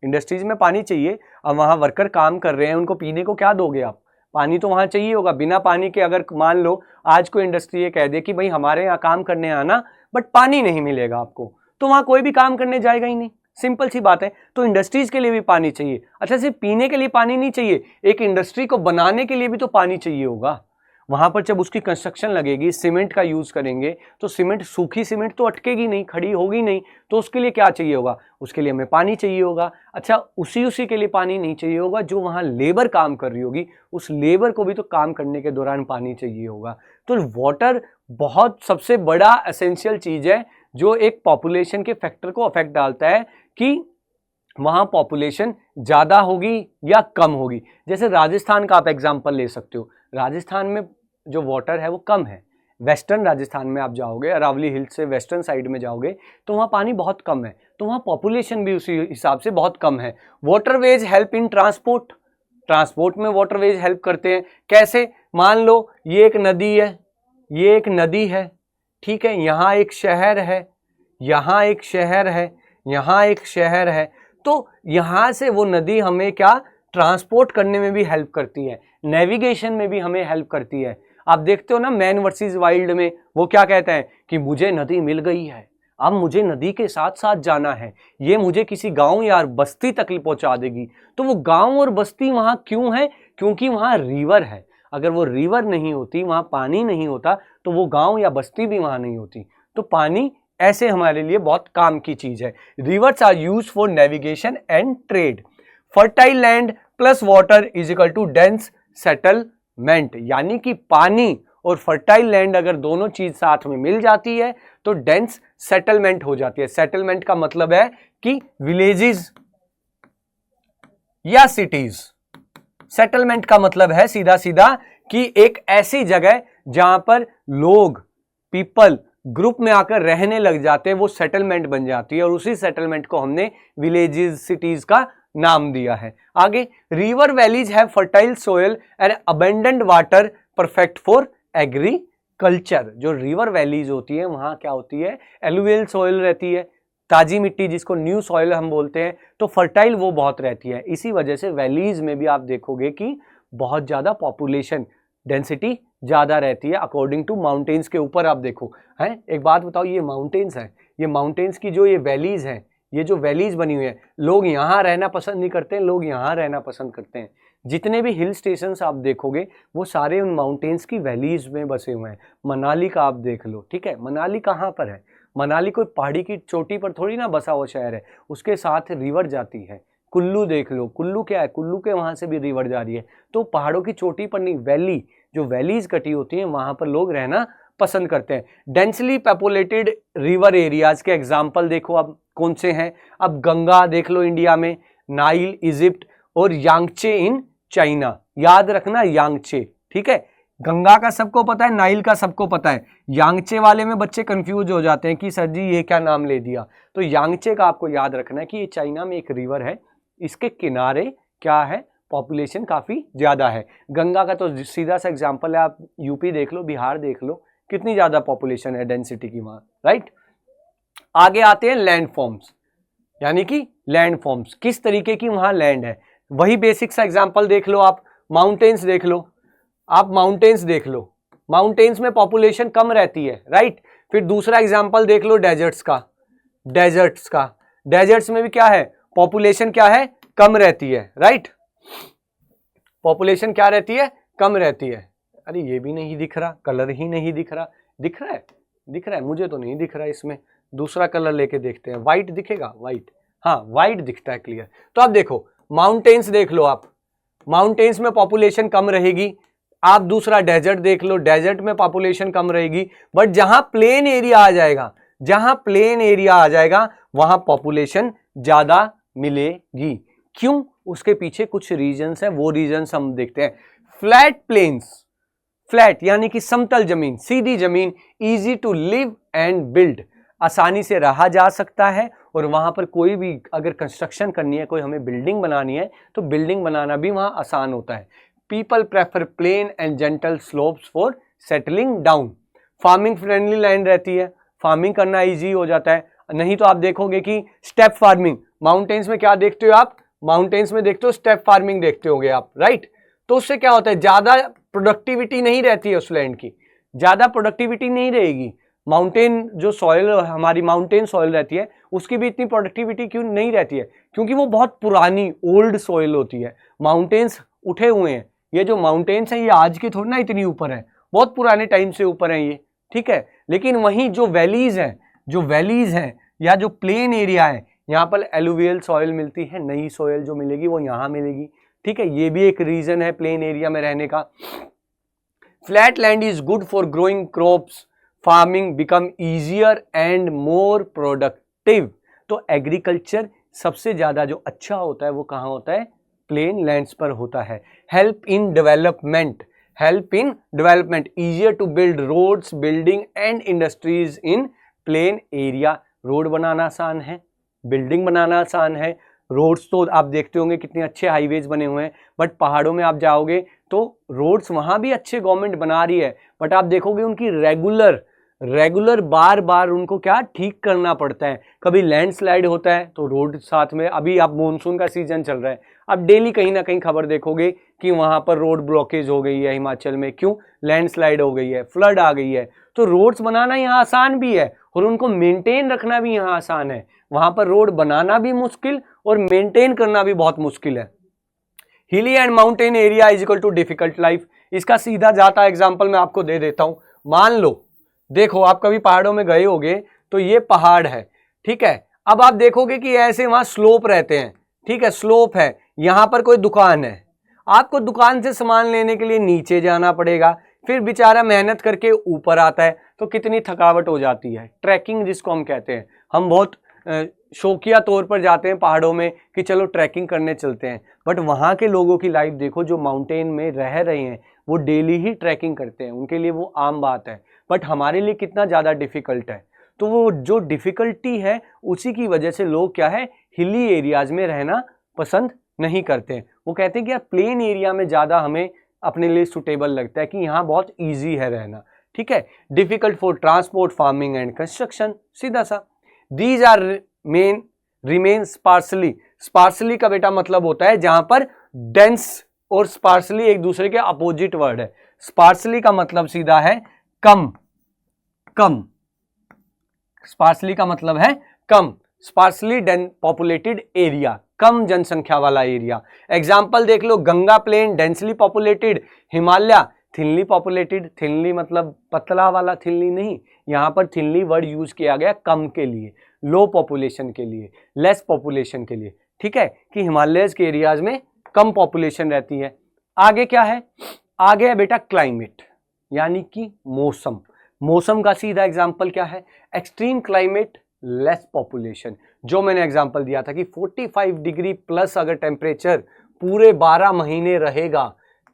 इंडस्ट्रीज में पानी चाहिए। अब वहां वर्कर काम कर रहे हैं, उनको पीने को क्या दोगे आप? पानी तो वहां चाहिए होगा। बिना पानी के अगर मान लो आज कोई इंडस्ट्री ये कह दे कि भाई हमारे यहाँ काम करने आना, बट पानी नहीं मिलेगा आपको, तो वहां कोई भी काम करने जाएगा ही नहीं। सिंपल सी बात है। तो इंडस्ट्रीज के लिए भी पानी चाहिए। अच्छा, सिर्फ पीने के लिए पानी नहीं चाहिए, एक इंडस्ट्री को बनाने के लिए भी तो पानी चाहिए होगा। वहां पर जब उसकी कंस्ट्रक्शन लगेगी, सीमेंट का यूज करेंगे, तो सीमेंट, सूखी सीमेंट तो अटकेगी नहीं, खड़ी होगी नहीं, तो उसके लिए क्या चाहिए होगा? उसके लिए हमें पानी चाहिए होगा। अच्छा, उसी के लिए पानी नहीं चाहिए होगा, जो वहां लेबर काम कर रही होगी, उस लेबर को भी तो काम करने के दौरान पानी चाहिए होगा। तो वाटर बहुत सबसे बड़ा एसेंशियल चीज है जो एक पॉपुलेशन के फैक्टर को अफेक्ट डालता है कि वहां पॉपुलेशन ज्यादा होगी या कम होगी। जैसे राजस्थान का आप एग्जांपल ले सकते हो। राजस्थान में जो वाटर है वो कम है। वेस्टर्न राजस्थान में आप जाओगे, अरावली हिल्स से वेस्टर्न साइड में जाओगे, तो वहाँ पानी बहुत कम है, तो वहाँ पॉपुलेशन भी उसी हिसाब से बहुत कम है। Waterways help in transport, transport में वाटरवेज हेल्प करते हैं। कैसे? मान लो ये एक नदी है, ये एक नदी है, ठीक है, यहाँ एक शहर है, यहाँ एक शहर है, यहाँ एक शहर है, तो यहाँ से वो नदी हमें क्या ट्रांसपोर्ट करने में भी हेल्प करती है, नेविगेशन में भी हमें हेल्प करती है। आप देखते हो ना मैन वर्सेस वाइल्ड में, वो क्या कहते हैं कि मुझे नदी मिल गई है, अब मुझे नदी के साथ साथ जाना है, ये मुझे किसी गांव या बस्ती तक पहुंचा देगी। तो वो गांव और बस्ती वहां क्यों है? क्योंकि वहां रिवर है। अगर वो रिवर नहीं होती, वहां पानी नहीं होता, तो वो गांव या बस्ती भी वहां नहीं होती। तो पानी ऐसे हमारे लिए बहुत काम की चीज है। Rivers are use for navigation and trade. Fertile land plus water is equal to dense settlement, यानी कि पानी और फर्टाइल लैंड अगर दोनों चीज साथ में मिल जाती है तो डेंस सेटलमेंट हो जाती है। सेटलमेंट का मतलब है कि विलेजेस या सिटीज। सेटलमेंट का मतलब है सीधा सीधा कि एक ऐसी जगह जहां पर लोग, पीपल ग्रुप में आकर रहने लग जाते हैं, वो सेटलमेंट बन जाती है और उसी सेटलमेंट को हमने विलेजेस सिटीज का नाम दिया है। आगे, river valleys have fertile soil and abundant water perfect for agriculture. जो रिवर वैलीज होती है वहां क्या होती है, एलुवियल सोयल रहती है, ताजी मिट्टी जिसको न्यू सॉइल हम बोलते हैं, तो फर्टाइल वो बहुत रहती है। इसी वजह से वैलीज में भी आप देखोगे कि बहुत ज़्यादा पॉपुलेशन डेंसिटी ज़्यादा रहती है अकॉर्डिंग टू माउंटेन्स के ऊपर। आप देखो हैं, एक बात बताओ, ये माउंटेन्स हैं, ये माउंटेन्स की जो ये वैलीज हैं, ये जो वैलीज बनी हुई है, लोग यहाँ रहना पसंद नहीं करते हैं, लोग यहाँ रहना पसंद करते हैं। जितने भी हिल स्टेशंस आप देखोगे वो सारे उन माउंटेन्स की वैलीज में बसे हुए हैं। मनाली का आप देख लो, ठीक है, मनाली कहाँ पर है, मनाली कोई पहाड़ी की चोटी पर थोड़ी ना बसा हुआ शहर है, उसके साथ रिवर जाती है। कुल्लू देख लो, कुल्लू क्या है, कुल्लू के वहाँ से भी रिवर जा रही है। तो पहाड़ों की चोटी पर नहीं, वैली जो वैलीज कटी होती हैं वहाँ पर लोग रहना पसंद करते हैं। डेंसली पॉपुलेटेड रिवर एरियाज के एग्जाम्पल देखो अब कौन से हैं। अब गंगा देख लो इंडिया में, नाइल इजिप्ट और यांगचे इन चाइना। याद रखना यांगचे, ठीक है, गंगा का सबको पता है, नाइल का सबको पता है, यांगचे वाले में बच्चे कंफ्यूज हो जाते हैं कि सर जी ये क्या नाम ले दिया। तो यांगचे का आपको याद रखना है कि ये चाइना में एक रिवर है, इसके किनारे क्या है, पॉपुलेशन काफ़ी ज़्यादा है। गंगा का तो सीधा सा एग्जाम्पल है, आप यूपी देख लो, बिहार देख लो, कितनी ज़्यादा पॉपुलेशन है डेंसिटी की वहाँ, राइट। आगे आते हैं लैंड फॉर्म्स, यानी कि लैंड फॉर्म्स किस तरीके की वहाँ लैंड है, वही बेसिक सा एग्जाम्पल देख लो आप। माउंटेन्स देख लो, आप माउंटेन्स देख लो, माउंटेन्स में पॉपुलेशन कम रहती है, राइट। फिर दूसरा एग्जाम्पल देख लो डेजर्ट्स का, डेजर्ट्स का, डेजर्ट्स में भी क्या है, पॉपुलेशन क्या है, कम रहती है, राइट। पॉपुलेशन क्या रहती है, कम रहती है। अरे ये भी नहीं दिख रहा, कलर ही नहीं दिख रहा, दिख रहा है, दिख रहा है, मुझे तो नहीं दिख रहा है। इसमें दूसरा कलर लेके देखते हैं, व्हाइट दिखेगा, व्हाइट, हाँ व्हाइट दिखता है, क्लियर। तो आप देखो माउंटेन्स देख लो आप, माउंटेन्स में पॉपुलेशन कम रहेगी। आप दूसरा डेजर्ट देख लो, डेजर्ट में पॉपुलेशन कम रहेगी, बट जहां प्लेन एरिया आ जाएगा, जहां प्लेन एरिया आ जाएगा वहां पॉपुलेशन ज्यादा मिलेगी। क्यों, उसके पीछे कुछ रीजंस हैं, वो रीजंस हम देखते हैं। फ्लैट प्लेन्स, फ्लैट यानी कि समतल जमीन, सीधी जमीन, easy to live and build, आसानी से रहा जा सकता है और वहां पर कोई भी अगर कंस्ट्रक्शन करनी है, कोई हमें बिल्डिंग बनानी है तो बिल्डिंग बनाना भी वहां आसान होता है। People prefer plain and gentle slopes for settling down. Farming friendly land रहती है, फार्मिंग करना इजी हो जाता है। नहीं तो आप देखोगे कि स्टेप फार्मिंग, माउंटेन्स में क्या देखते हो आप, माउंटेन्स में देखते हो स्टेप फार्मिंग देखते होगे आप, राइट। तो उससे क्या होता है, ज्यादा प्रोडक्टिविटी नहीं रहती है उस लैंड की, ज्यादा प्रोडक्टिविटी नहीं रहेगी। माउंटेन जो सॉइल हमारी माउंटेन सॉइल रहती है उसकी भी इतनी प्रोडक्टिविटी क्यों नहीं रहती है, क्योंकि वो बहुत पुरानी ओल्ड सॉइल होती है। माउंटेन्स उठे हुए हैं, ये जो माउंटेन्स हैं ये आज के थोड़ी ना इतनी ऊपर है, बहुत पुराने टाइम से ऊपर हैं ये, ठीक है। लेकिन वहीं जो वैलीज हैं, जो वैलीज हैं या जो प्लेन एरिया है, यहाँ पर एलुवियल सॉइल मिलती है, नई सॉइल जो मिलेगी वो यहाँ मिलेगी, ठीक है। ये भी एक रीजन है प्लेन एरिया में रहने का। Flat land is good for growing crops, farming become easier and more productive. तो एग्रीकल्चर सबसे ज्यादा जो अच्छा होता है वो कहाँ होता है, प्लेन लैंड्स पर होता है। Help in development, help in development, easier to build roads, building and industries in plain area. Road बनाना आसान है, बिल्डिंग बनाना आसान है। रोड्स तो आप देखते होंगे कितने अच्छे हाईवेज बने हुए हैं, बट पहाड़ों में आप जाओगे तो रोड्स वहाँ भी अच्छे गवर्नमेंट बना रही है, बट आप देखोगे उनकी रेगुलर बार बार उनको क्या ठीक करना पड़ता है। कभी लैंडस्लाइड होता है तो रोड साथ में, अभी आप मानसून का सीजन चल रहा है, अब डेली कहीं ना कहीं खबर देखोगे कि वहाँ पर रोड ब्लॉकेज हो गई है हिमाचल में, क्यों, लैंडस्लाइड हो गई है, फ्लड आ गई है। तो रोड्स बनाना यहाँ आसान भी है और उनको मेंटेन रखना भी यहाँ आसान है। वहाँ पर रोड बनाना भी मुश्किल और मेंटेन करना भी बहुत मुश्किल है। Hilly and mountain area is equal to difficult life. इसका सीधा जाता एग्जाम्पल मैं आपको दे देता हूँ। मान लो, देखो आप कभी पहाड़ों में गए होगे तो ये पहाड़ है, ठीक है। अब आप देखोगे कि ऐसे वहाँ स्लोप रहते हैं, ठीक है, स्लोप है, यहाँ पर कोई दुकान है, आपको दुकान से सामान लेने के लिए नीचे जाना पड़ेगा, फिर बेचारा मेहनत करके ऊपर आता है, तो कितनी थकावट हो जाती है। ट्रैकिंग जिसको हम कहते हैं, हम बहुत शौकिया तौर पर जाते हैं पहाड़ों में कि चलो ट्रैकिंग करने चलते हैं, बट वहाँ के लोगों की लाइफ देखो जो माउंटेन में रह रहे हैं, वो डेली ही ट्रैकिंग करते हैं, उनके लिए वो आम बात है, बट हमारे लिए कितना ज़्यादा डिफ़िकल्ट है। तो वो जो डिफ़िकल्टी है उसी की वजह से लोग क्या है, हिली एरियाज़ में रहना पसंद नहीं करते हैं। वो कहते हैं कि यार प्लेन एरिया में ज़्यादा हमें अपने लिए सुटेबल लगता है, कि यहाँ बहुत ईजी है रहना, ठीक है। Difficult for transport, farming and construction, सीधा सा। These are remain sparsely. Sparsely का बेटा मतलब होता है जहां पर डेंस और स्पार्सली एक दूसरे के अपोजिट वर्ड है। स्पार्सली का मतलब सीधा है कम, कम। स्पार्सली का मतलब है कम, स्पार्सली पॉपुलेटेड एरिया, कम जनसंख्या वाला एरिया। एग्जाम्पल देख लो, Ganga plain densely populated, Himalaya thinly populated. Thinly मतलब पतला वाला, थिनली नहीं, यहाँ पर थिनली वर्ड यूज किया गया कम के लिए, लो पॉपुलेशन के लिए, लेस पॉपुलेशन के लिए, ठीक है, कि हिमालयस के एरियाज में कम पॉपुलेशन रहती है। आगे क्या है, आगे है बेटा क्लाइमेट, यानी कि मौसम। मौसम का सीधा एग्जाम्पल क्या है, एक्सट्रीम क्लाइमेट, लेस पॉपुलेशन। जो मैंने एग्जाम्पल दिया था कि 45 डिग्री प्लस अगर टेम्परेचर पूरे 12 महीने रहेगा,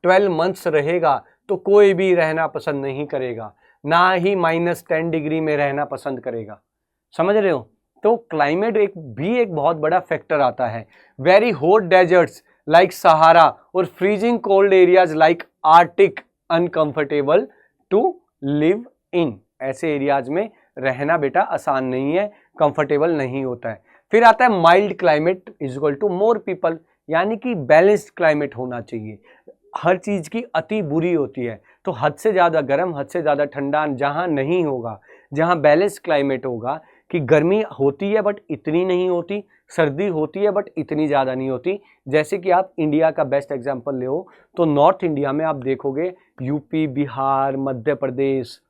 12 मंथ्स रहेगा, तो कोई भी रहना पसंद नहीं करेगा, ना ही -10 डिग्री में रहना पसंद करेगा। समझ रहे हो? तो क्लाइमेट एक बहुत बड़ा फैक्टर आता है। Very hot deserts like Sahara और freezing cold areas like Arctic uncomfortable to live in. ऐसे एरियाज में रहना बेटा आसान नहीं है, कंफर्टेबल नहीं होता है। फिर आता है mild climate is equal to more people, यानी कि बैलेंस्ड क्लाइमेट होना चाहिए। हर चीज की अति बुरी होती है, तो हद से ज़्यादा गर्म, हद से ज़्यादा ठंडा जहाँ नहीं होगा, जहाँ बैलेंस क्लाइमेट होगा, कि गर्मी होती है बट इतनी नहीं होती, सर्दी होती है बट इतनी ज़्यादा नहीं होती। जैसे कि आप इंडिया का बेस्ट एग्जांपल ले तो नॉर्थ इंडिया में आप देखोगे यूपी, बिहार, मध्य प्रदेश,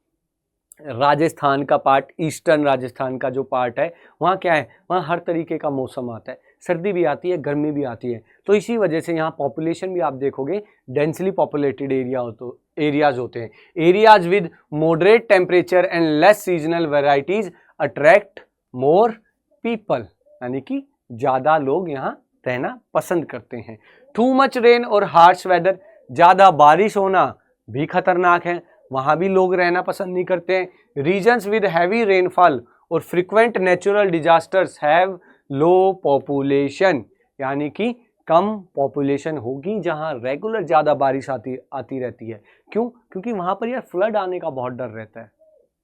राजस्थान का पार्ट, ईस्टर्न राजस्थान का जो पार्ट है, वहाँ क्या है, वहाँ हर तरीके का मौसम आता है, सर्दी भी आती है, गर्मी भी आती है। तो इसी वजह से यहाँ पॉपुलेशन भी आप देखोगे डेंसली पॉपुलेटेड एरियाज होते हैं। Areas with moderate temperature and less seasonal varieties attract more people, यानी कि ज़्यादा लोग यहाँ रहना पसंद करते हैं। टू मच रेन और हार्श वेदर, ज़्यादा बारिश होना भी खतरनाक है, वहाँ भी लोग रहना पसंद नहीं करते हैं। रीजन्स विद हैवी रेनफॉल और frequent natural disasters have low population, यानी कि कम पॉपुलेशन होगी जहाँ रेगुलर ज़्यादा बारिश आती रहती है। क्यों? क्योंकि वहाँ पर यार फ्लड आने का बहुत डर रहता है,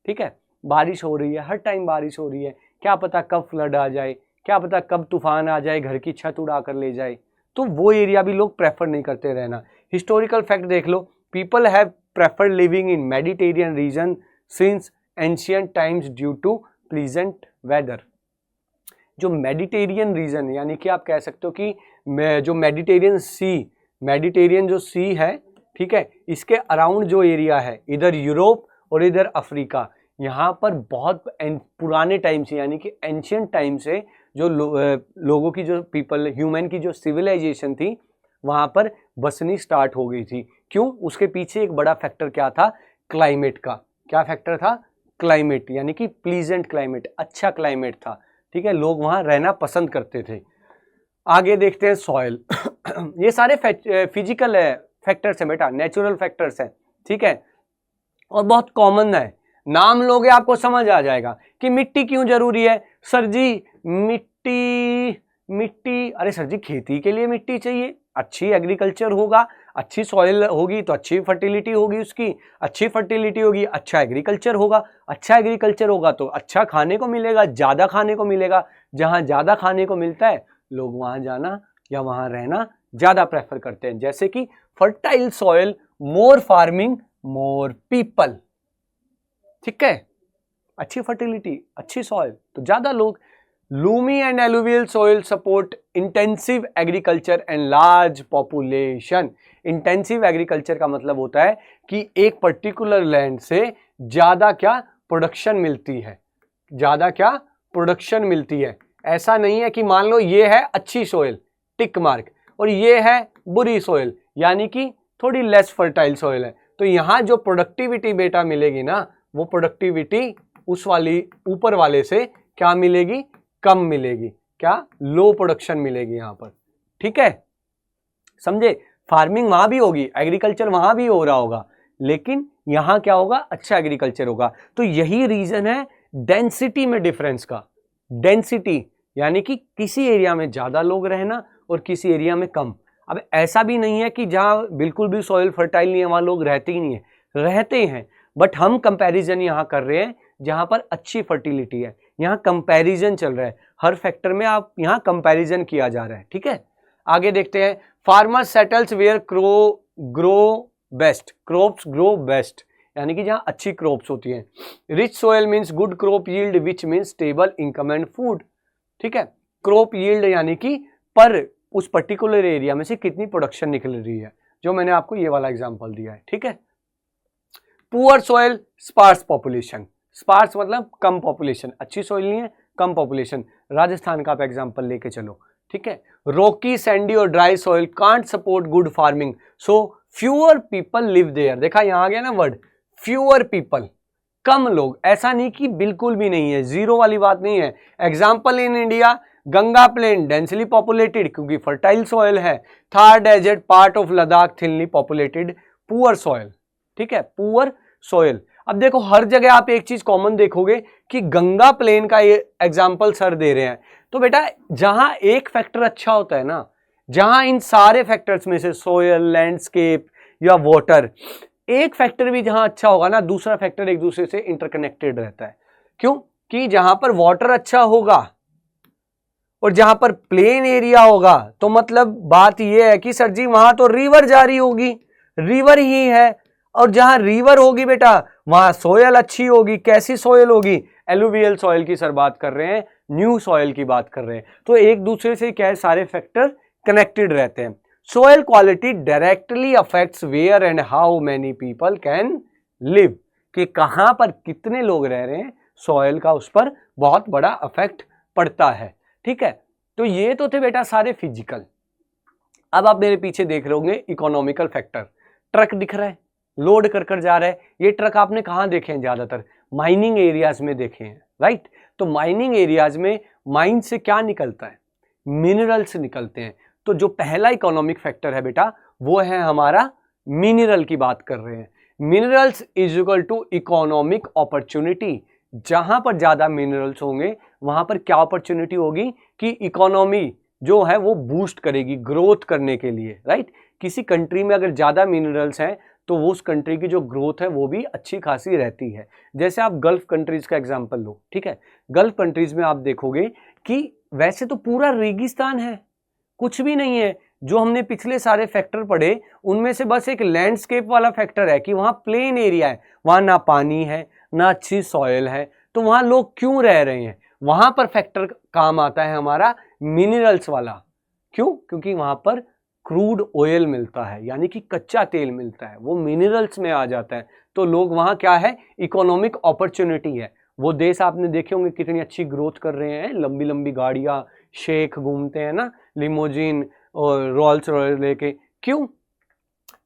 ठीक है। बारिश हो रही है, हर टाइम बारिश हो रही है, क्या पता कब फ्लड आ जाए, क्या पता कब तूफान आ जाए, घर की छत उड़ा कर ले जाए। तो वो एरिया भी लोग प्रेफर नहीं करते रहना। हिस्टोरिकल फैक्ट देख लो, people have preferred living in Mediterranean region since ancient times due to pleasant weather. जो मेडिटेरियन रीजन, यानी कि आप कह सकते हो कि जो मेडिटेरियन जो सी है, ठीक है, इसके अराउंड जो एरिया है, इधर यूरोप और इधर अफ्रीका, यहाँ पर बहुत पुराने टाइम से, यानी कि एंशियंट टाइम से जो लोगों की, जो पीपल, ह्यूमन की जो सिविलाइजेशन थी, वहाँ पर बसनी स्टार्ट हो गई थी। क्यों? उसके पीछे एक बड़ा फैक्टर क्या था, क्लाइमेट का। क्या फैक्टर था? क्लाइमेट, यानी कि प्लीजेंट क्लाइमेट, अच्छा क्लाइमेट था, ठीक है, लोग वहाँ रहना पसंद करते थे। आगे देखते हैं सॉइल। ये सारे फिजिकल फैक्टर्स हैं बेटा, नेचुरल फैक्टर्स हैं, ठीक है, और बहुत कॉमन है। नाम लोगे आपको समझ आ जाएगा कि मिट्टी क्यों जरूरी है। सर जी मिट्टी, अरे सर जी खेती के लिए मिट्टी चाहिए, अच्छी एग्रीकल्चर होगा, अच्छी सॉइल होगी तो अच्छी फर्टिलिटी होगी, उसकी अच्छी फर्टिलिटी होगी, अच्छा एग्रीकल्चर होगा, अच्छा एग्रीकल्चर होगा तो अच्छा खाने को मिलेगा, ज़्यादा खाने को मिलेगा। जहाँ ज़्यादा खाने को मिलता है लोग वहाँ जाना या वहाँ रहना ज़्यादा प्रेफर करते हैं। जैसे कि फर्टाइल सॉइल, मोर फार्मिंग, मोर पीपल, ठीक है, अच्छी फर्टिलिटी, अच्छी सॉइल तो ज़्यादा लोग। Lumi and alluvial soil support intensive agriculture and large population. Intensive agriculture का मतलब होता है कि एक पर्टिकुलर लैंड से ज़्यादा क्या प्रोडक्शन मिलती है, ज़्यादा क्या प्रोडक्शन मिलती है। ऐसा नहीं है कि मान लो ये है अच्छी सॉइल, टिक मार्क, और ये है बुरी सॉइल, यानी कि थोड़ी लेस फर्टाइल सॉइल है, तो यहाँ जो प्रोडक्टिविटी बेटा मिलेगी ना, वो प्रोडक्टिविटी उस वाली ऊपर वाले से क्या मिलेगी, कम मिलेगी। क्या? लो प्रोडक्शन मिलेगी यहाँ पर, ठीक है, समझे। फार्मिंग वहां भी होगी, एग्रीकल्चर वहां भी हो रहा होगा, लेकिन यहां क्या होगा, अच्छा एग्रीकल्चर होगा। तो यही रीजन है डेंसिटी में डिफरेंस का। डेंसिटी यानी कि किसी एरिया में ज्यादा लोग रहना और किसी एरिया में कम। अब ऐसा भी नहीं है कि जहां बिल्कुल भी सॉइल फर्टाइल नहीं है वहां लोग रहते ही नहीं है, रहते हैं, बट हम कंपैरिजन यहां कर रहे हैं जहां पर अच्छी फर्टिलिटी है। यहां कंपैरिजन चल रहा है, हर फैक्टर में आप यहां कंपैरिजन किया जा रहा है, ठीक है। आगे देखते हैं, farmer settles where grow best, crops grow best, यानी कि जहां अच्छी क्रॉप्स होती हैं। Rich soil means good crop yield which means stable income and food, ठीक है। क्रॉप यील्ड यानी कि पर उस पर्टिकुलर एरिया में से कितनी प्रोडक्शन निकल रही है, जो मैंने आपको ये वाला एग्जांपल दिया है, ठीक है। Poor soil sparse population, sparse मतलब कम पॉपुलेशन, अच्छी सॉइल नहीं है, कम पॉपुलेशन। राजस्थान का आप एग्जांपल लेके चलो, ठीक है। रॉकी सैंडी और dry soil can't support good farming, so fewer people live there. देखा यहां आ गया ना वर्ड, फ्यूअर पीपल, कम लोग। ऐसा नहीं कि बिल्कुल भी नहीं है, जीरो वाली बात नहीं है। Example in India, Ganga plain densely populated क्योंकि फर्टाइल सॉइल है। Thar desert part of Ladakh thinly populated, poor soil, ठीक है, पुअर सॉइल। अब देखो हर जगह आप एक चीज कॉमन देखोगे कि गंगा प्लेन का ये एग्जाम्पल सर दे रहे हैं। तो बेटा जहां एक फैक्टर अच्छा होता है ना, जहां इन सारे फैक्टर्स में से सोयल, लैंडस्केप या वाटर, एक फैक्टर भी जहां अच्छा होगा ना, दूसरा फैक्टर एक दूसरे से इंटरकनेक्टेड रहता है। क्यों? कि जहां पर वाटर अच्छा होगा और जहां पर प्लेन एरिया होगा, तो मतलब बात यह है कि सर जी वहां तो रिवर जा रही होगी, रिवर ही है, और जहां रिवर होगी बेटा वहां सोयल अच्छी होगी। कैसी सोयल होगी? एलुवियल सॉइल की सर बात कर रहे हैं, न्यू सॉइल की बात कर रहे हैं। तो एक दूसरे से क्या है, सारे फैक्टर कनेक्टेड रहते हैं। Soil quality directly affects where and how many people can live, कि कहां पर कितने लोग रह रहे हैं, सॉयल का उस पर बहुत बड़ा अफेक्ट पड़ता है, ठीक है। तो ये तो थे बेटा सारे फिजिकल। अब आप मेरे पीछे देख रहे होंगे इकोनॉमिकल फैक्टर। ट्रक दिख रहा है, लोड कर कर जा रहा है। ये ट्रक आपने कहां देखे हैं? ज्यादातर माइनिंग एरियाज में देखे हैं, राइट। तो माइनिंग एरियाज में माइन से क्या निकलता है? मिनरल्स निकलते हैं। तो जो पहला इकोनॉमिक फैक्टर है बेटा वो है हमारा मिनरल की बात कर रहे हैं। Minerals is equal to economic opportunity. जहां पर ज्यादा मिनरल्स होंगे वहां पर क्या अपॉर्चुनिटी होगी कि इकोनॉमी जो है वो बूस्ट करेगी ग्रोथ करने के लिए, राइट। किसी कंट्री में अगर ज्यादा मिनरल्स हैं तो वो उस कंट्री की जो ग्रोथ है वो भी अच्छी खासी रहती है। जैसे आप गल्फ कंट्रीज का एग्जांपल लो, ठीक है। गल्फ कंट्रीज में आप देखोगे कि वैसे तो पूरा रेगिस्तान है, कुछ भी नहीं है। जो हमने पिछले सारे फैक्टर पढ़े उनमें से बस एक लैंडस्केप वाला फैक्टर है कि वहां प्लेन एरिया है, वहां ना पानी है ना अच्छी सॉयल है, तो वहां लोग क्यों रह रहे हैं? वहां पर फैक्टर काम आता है हमारा मिनरल्स वाला। क्यों? क्योंकि वहां पर क्रूड ऑयल मिलता है, यानी कि कच्चा तेल मिलता है, वो मिनरल्स में आ जाता है। तो लोग वहां क्या है, इकोनॉमिक अपॉर्चुनिटी है। वो देश आपने देखे होंगे कितनी अच्छी ग्रोथ कर रहे हैं, लंबी लंबी गाड़ियां, शेख घूमते हैं ना लिमोजिन और रोल्स रॉयस लेके। क्यों?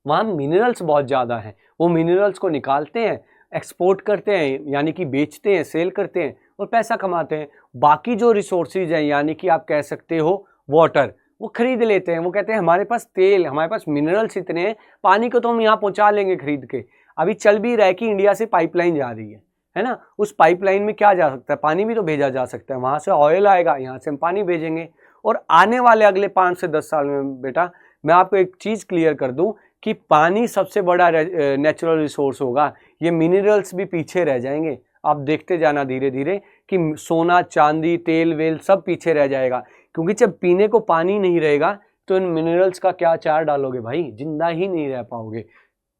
वहां मिनरल्स बहुत ज्यादा हैं। वो मिनरल्स को निकालते हैं, एक्सपोर्ट करते हैं, यानी कि बेचते हैं, सेल करते हैं और पैसा कमाते हैं। बाकी जो रिसोर्सेज हैं, यानी कि आप कह सकते हो वाटर, वो खरीद लेते हैं। वो कहते हैं हमारे पास तेल, हमारे पास मिनरल्स इतने हैं, पानी को तो हम यहाँ पहुंचा लेंगे खरीद के। अभी चल भी रहा है कि इंडिया से पाइपलाइन जा रही है ना। उस पाइपलाइन में क्या जा सकता है? पानी भी तो भेजा जा सकता है। वहां से ऑयल आएगा, यहाँ से हम पानी भेजेंगे। और आने वाले अगले 5 से 10 साल में बेटा मैं आपको एक चीज क्लियर कर दूं कि पानी सबसे बड़ा नेचुरल रिसोर्स होगा। ये मिनरल्स भी पीछे रह जाएंगे। आप देखते जाना धीरे धीरे कि सोना, चांदी, तेल वेल सब पीछे रह जाएगा। क्योंकि जब पीने को पानी नहीं रहेगा तो इन मिनरल्स का क्या चार डालोगे भाई? जिंदा ही नहीं रह पाओगे।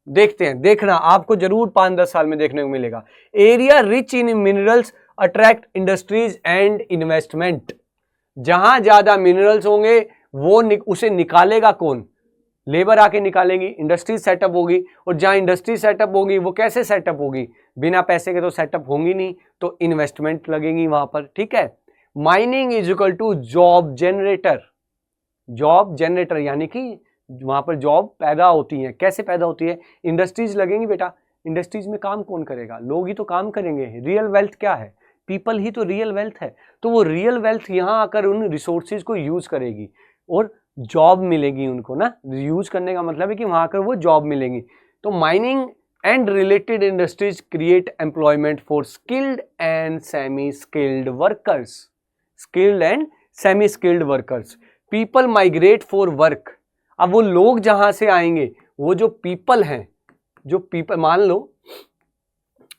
देखते हैं, देखना आपको जरूर 5-10 साल में देखने को मिलेगा। Area rich in minerals attract industries and investment. जहां ज्यादा मिनरल्स होंगे वो उसे निकालेगा कौन? लेबर आके निकालेगी, इंडस्ट्री सेटअप होगी। और जहां इंडस्ट्री सेटअप होगी वो कैसे सेटअप होगी? बिना पैसे के तो सेटअप होंगी नहीं, तो इन्वेस्टमेंट लगेगी वहां पर, ठीक है। Mining is equal to job generator. Job generator यानी कि वहां पर जॉब पैदा होती है। कैसे पैदा होती है? इंडस्ट्रीज लगेंगी बेटा। इंडस्ट्रीज में काम कौन करेगा? लोग ही तो काम करेंगे। रियल वेल्थ क्या है? पीपल ही तो रियल वेल्थ है। तो वो रियल वेल्थ यहाँ आकर उन रिसोर्सेज को यूज करेगी और जॉब मिलेगी उनको ना, यूज करने का मतलब है कि वहां कर वो जॉब मिलेगी। तो mining and related industries create employment for skilled and semi skilled workers. Skilled and semi skilled workers, people migrate for work. अब वो लोग जहां से आएंगे, वो जो पीपल हैं, जो पीपल, मान लो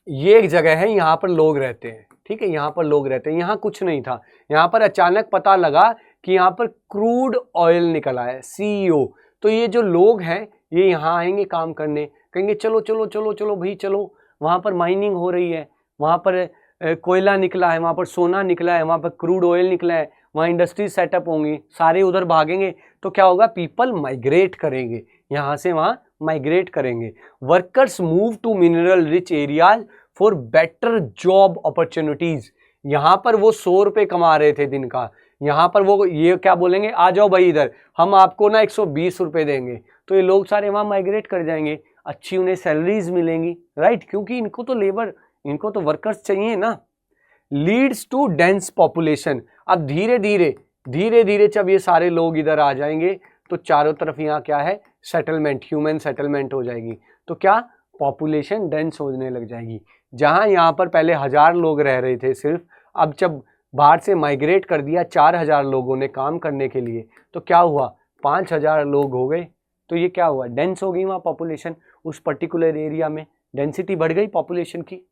ये एक जगह है, यहाँ पर लोग रहते हैं, ठीक है, यहाँ पर लोग रहते हैं, यहाँ कुछ नहीं था, यहाँ पर अचानक पता लगा कि यहाँ पर क्रूड ऑयल निकला है, CEO। तो ये जो लोग हैं ये यहाँ आएंगे काम करने, कहेंगे चलो चलो चलो चलो भाई चलो, वहाँ पर माइनिंग हो रही है, वहाँ पर कोयला निकला है, वहाँ पर सोना निकला है, वहाँ पर क्रूड ऑयल निकला है, वहाँ इंडस्ट्री सेटअप होंगी, सारे उधर भागेंगे। तो क्या होगा, पीपल माइग्रेट करेंगे, यहाँ से वहाँ माइग्रेट करेंगे। Workers move to mineral rich areas for better job opportunities. यहाँ पर वो 100 रुपये कमा रहे थे दिन का, यहाँ पर वो ये क्या बोलेंगे, आ जाओ भाई इधर, हम आपको ना 120 रुपये देंगे। तो ये लोग सारे वहाँ माइग्रेट कर जाएंगे, अच्छी उन्हें सैलरीज मिलेंगी, राइट, क्योंकि इनको तो लेबर, इनको तो वर्कर्स चाहिए ना। Leads to dense population. अब धीरे धीरे जब ये सारे लोग इधर आ जाएंगे तो चारों तरफ यहाँ क्या है, सेटलमेंट, ह्यूमन सेटलमेंट हो जाएगी। तो क्या, पॉपुलेशन डेंस होने लग जाएगी। जहाँ यहाँ पर पहले 1000 लोग रह रहे थे सिर्फ, अब जब बाहर से माइग्रेट कर दिया 4000 लोगों ने काम करने के लिए, तो क्या हुआ, 5000 लोग हो गए। तो ये क्या हुआ, डेंस हो गई वहाँ पॉपुलेशन, उस पर्टिकुलर एरिया में डेंसिटी बढ़ गई पॉपुलेशन की।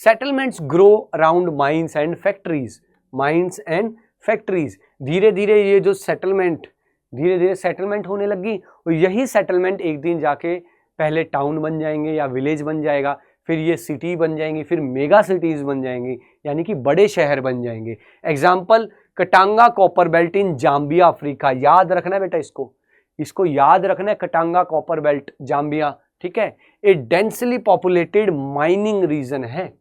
Settlements grow around mines and factories. Mines and factories, धीरे धीरे ये जो सेटलमेंट, धीरे धीरे सेटलमेंट होने लगी, और यही सेटलमेंट एक दिन जाके पहले टाउन बन जाएंगे या विलेज बन जाएगा, फिर ये सिटी बन जाएंगी, फिर मेगा सिटीज बन जाएंगी, यानी कि बड़े शहर बन जाएंगे। Example, कटांगा copper belt in Zambia Africa. याद रखना है बेटा, इसको याद रखना है, कटांगा कॉपर बेल्ट जाम्बिया, ठीक है। ए डेंसली पॉपुलेटेड माइनिंग रीजन है।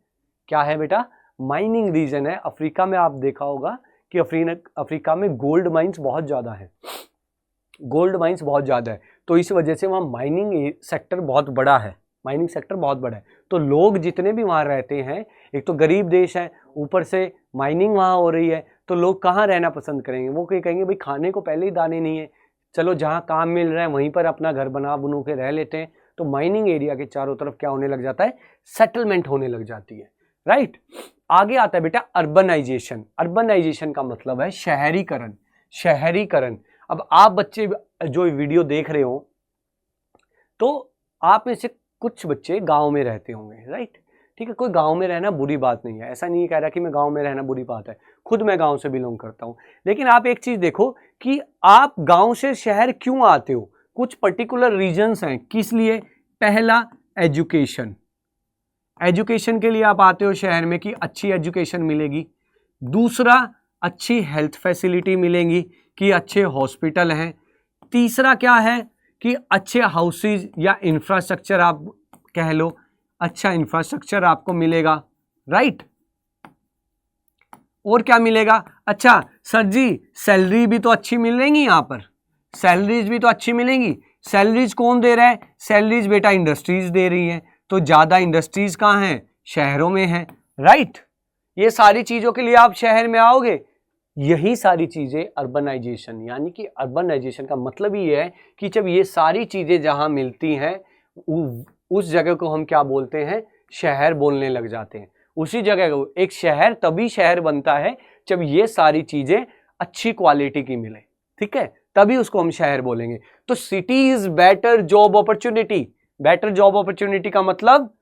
क्या है बेटा, माइनिंग रीजन है। अफ्रीका में आप देखा होगा कि अफ्रीका में गोल्ड माइंस बहुत ज़्यादा है, गोल्ड माइंस बहुत ज़्यादा है, तो इस वजह से वहाँ माइनिंग सेक्टर बहुत बड़ा है, माइनिंग सेक्टर बहुत बड़ा है। तो लोग जितने भी वहाँ रहते हैं, एक तो गरीब देश है, ऊपर से माइनिंग वहाँ हो रही है, तो लोग कहाँ रहना पसंद करेंगे, वो कहेंगे भाई खाने को पहले ही दाने नहीं है, चलो जहाँ काम मिल रहा है वहीं पर अपना घर बना बनू के रह लेते हैं। तो माइनिंग एरिया के चारों तरफ क्या होने लग जाता है, सेटलमेंट होने लग जाती है, राइट। आगे आता है बेटा अर्बनाइजेशन। अर्बनाइजेशन का मतलब है शहरीकरण, शहरीकरण। अब आप बच्चे जो वीडियो देख रहे हो, तो आप में से कुछ बच्चे गांव में रहते होंगे, राइट, ठीक है। कोई गांव में रहना बुरी बात नहीं है, ऐसा नहीं कह रहा कि मैं गांव में रहना बुरी बात है, खुद मैं गांव से बिलोंग करता हूं। लेकिन आप एक चीज देखो कि आप गांव से शहर क्यों आते हो, कुछ पर्टिकुलर रीजंस हैं, किस लिए। पहला, एजुकेशन, एजुकेशन के लिए आप आते हो शहर में कि अच्छी एजुकेशन मिलेगी। दूसरा, अच्छी हेल्थ फैसिलिटी मिलेगी कि अच्छे हॉस्पिटल हैं। तीसरा क्या है कि अच्छे हाउसेज या इंफ्रास्ट्रक्चर आप कह लो, अच्छा इंफ्रास्ट्रक्चर आपको मिलेगा, राइट। और क्या मिलेगा, अच्छा सर जी सैलरी भी तो अच्छी मिलेंगी, यहाँ पर सैलरीज भी तो अच्छी मिलेंगी। सैलरीज कौन दे रहा है, सैलरीज बेटा इंडस्ट्रीज दे रही है, तो ज़्यादा इंडस्ट्रीज कहाँ हैं, शहरों में हैं, राइट। ये सारी चीज़ों के लिए आप शहर में आओगे। यही सारी चीज़ें अर्बनाइजेशन, यानी कि अर्बनाइजेशन का मतलब ये है कि जब ये सारी चीज़ें जहाँ मिलती हैं उस जगह को हम क्या बोलते हैं, शहर बोलने लग जाते हैं। उसी जगह को एक शहर तभी शहर बनता है जब ये सारी चीज़ें अच्छी क्वालिटी की मिले, ठीक है, तभी उसको हम शहर बोलेंगे। तो city is better job opportunity. Better job opportunity का मतलब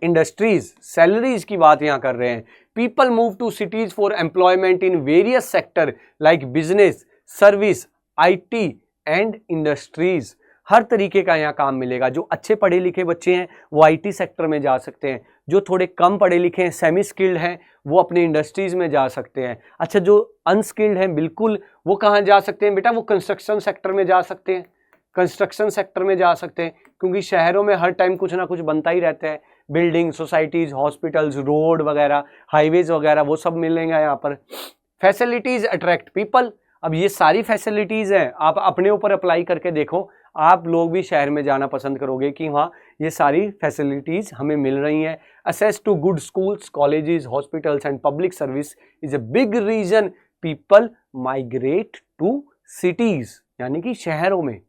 इंडस्ट्रीज, सैलरीज की बात यहां कर रहे हैं। People move to cities for employment in various sector like business, service, IT and industries. हर तरीके का यहाँ काम मिलेगा। जो अच्छे पढ़े लिखे बच्चे हैं वो IT सेक्टर में जा सकते हैं, जो थोड़े कम पढ़े लिखे हैं, सेमी स्किल्ड हैं, वो अपनी इंडस्ट्रीज में जा सकते हैं। अच्छा जो अनस्किल्ड हैं बिल्कुल, वो कहाँ जा सकते हैं बेटा, वो कंस्ट्रक्शन सेक्टर में जा सकते हैं, कंस्ट्रक्शन सेक्टर में जा सकते हैं, क्योंकि शहरों में हर टाइम कुछ ना कुछ बनता ही रहता है, बिल्डिंग, सोसाइटीज, हॉस्पिटल्स, रोड वगैरह, हाईवेज वगैरह, वो सब मिलेंगे यहाँ पर। Facilities attract people. अब ये सारी फैसिलिटीज हैं, आप अपने ऊपर अप्लाई करके देखो, आप लोग भी शहर में जाना पसंद करोगे कि वहाँ ये सारी फैसिलिटीज हमें मिल रही हैं। Access to good schools, colleges, hospitals and public service is a big reason people migrate to cities. यानी कि शहरों में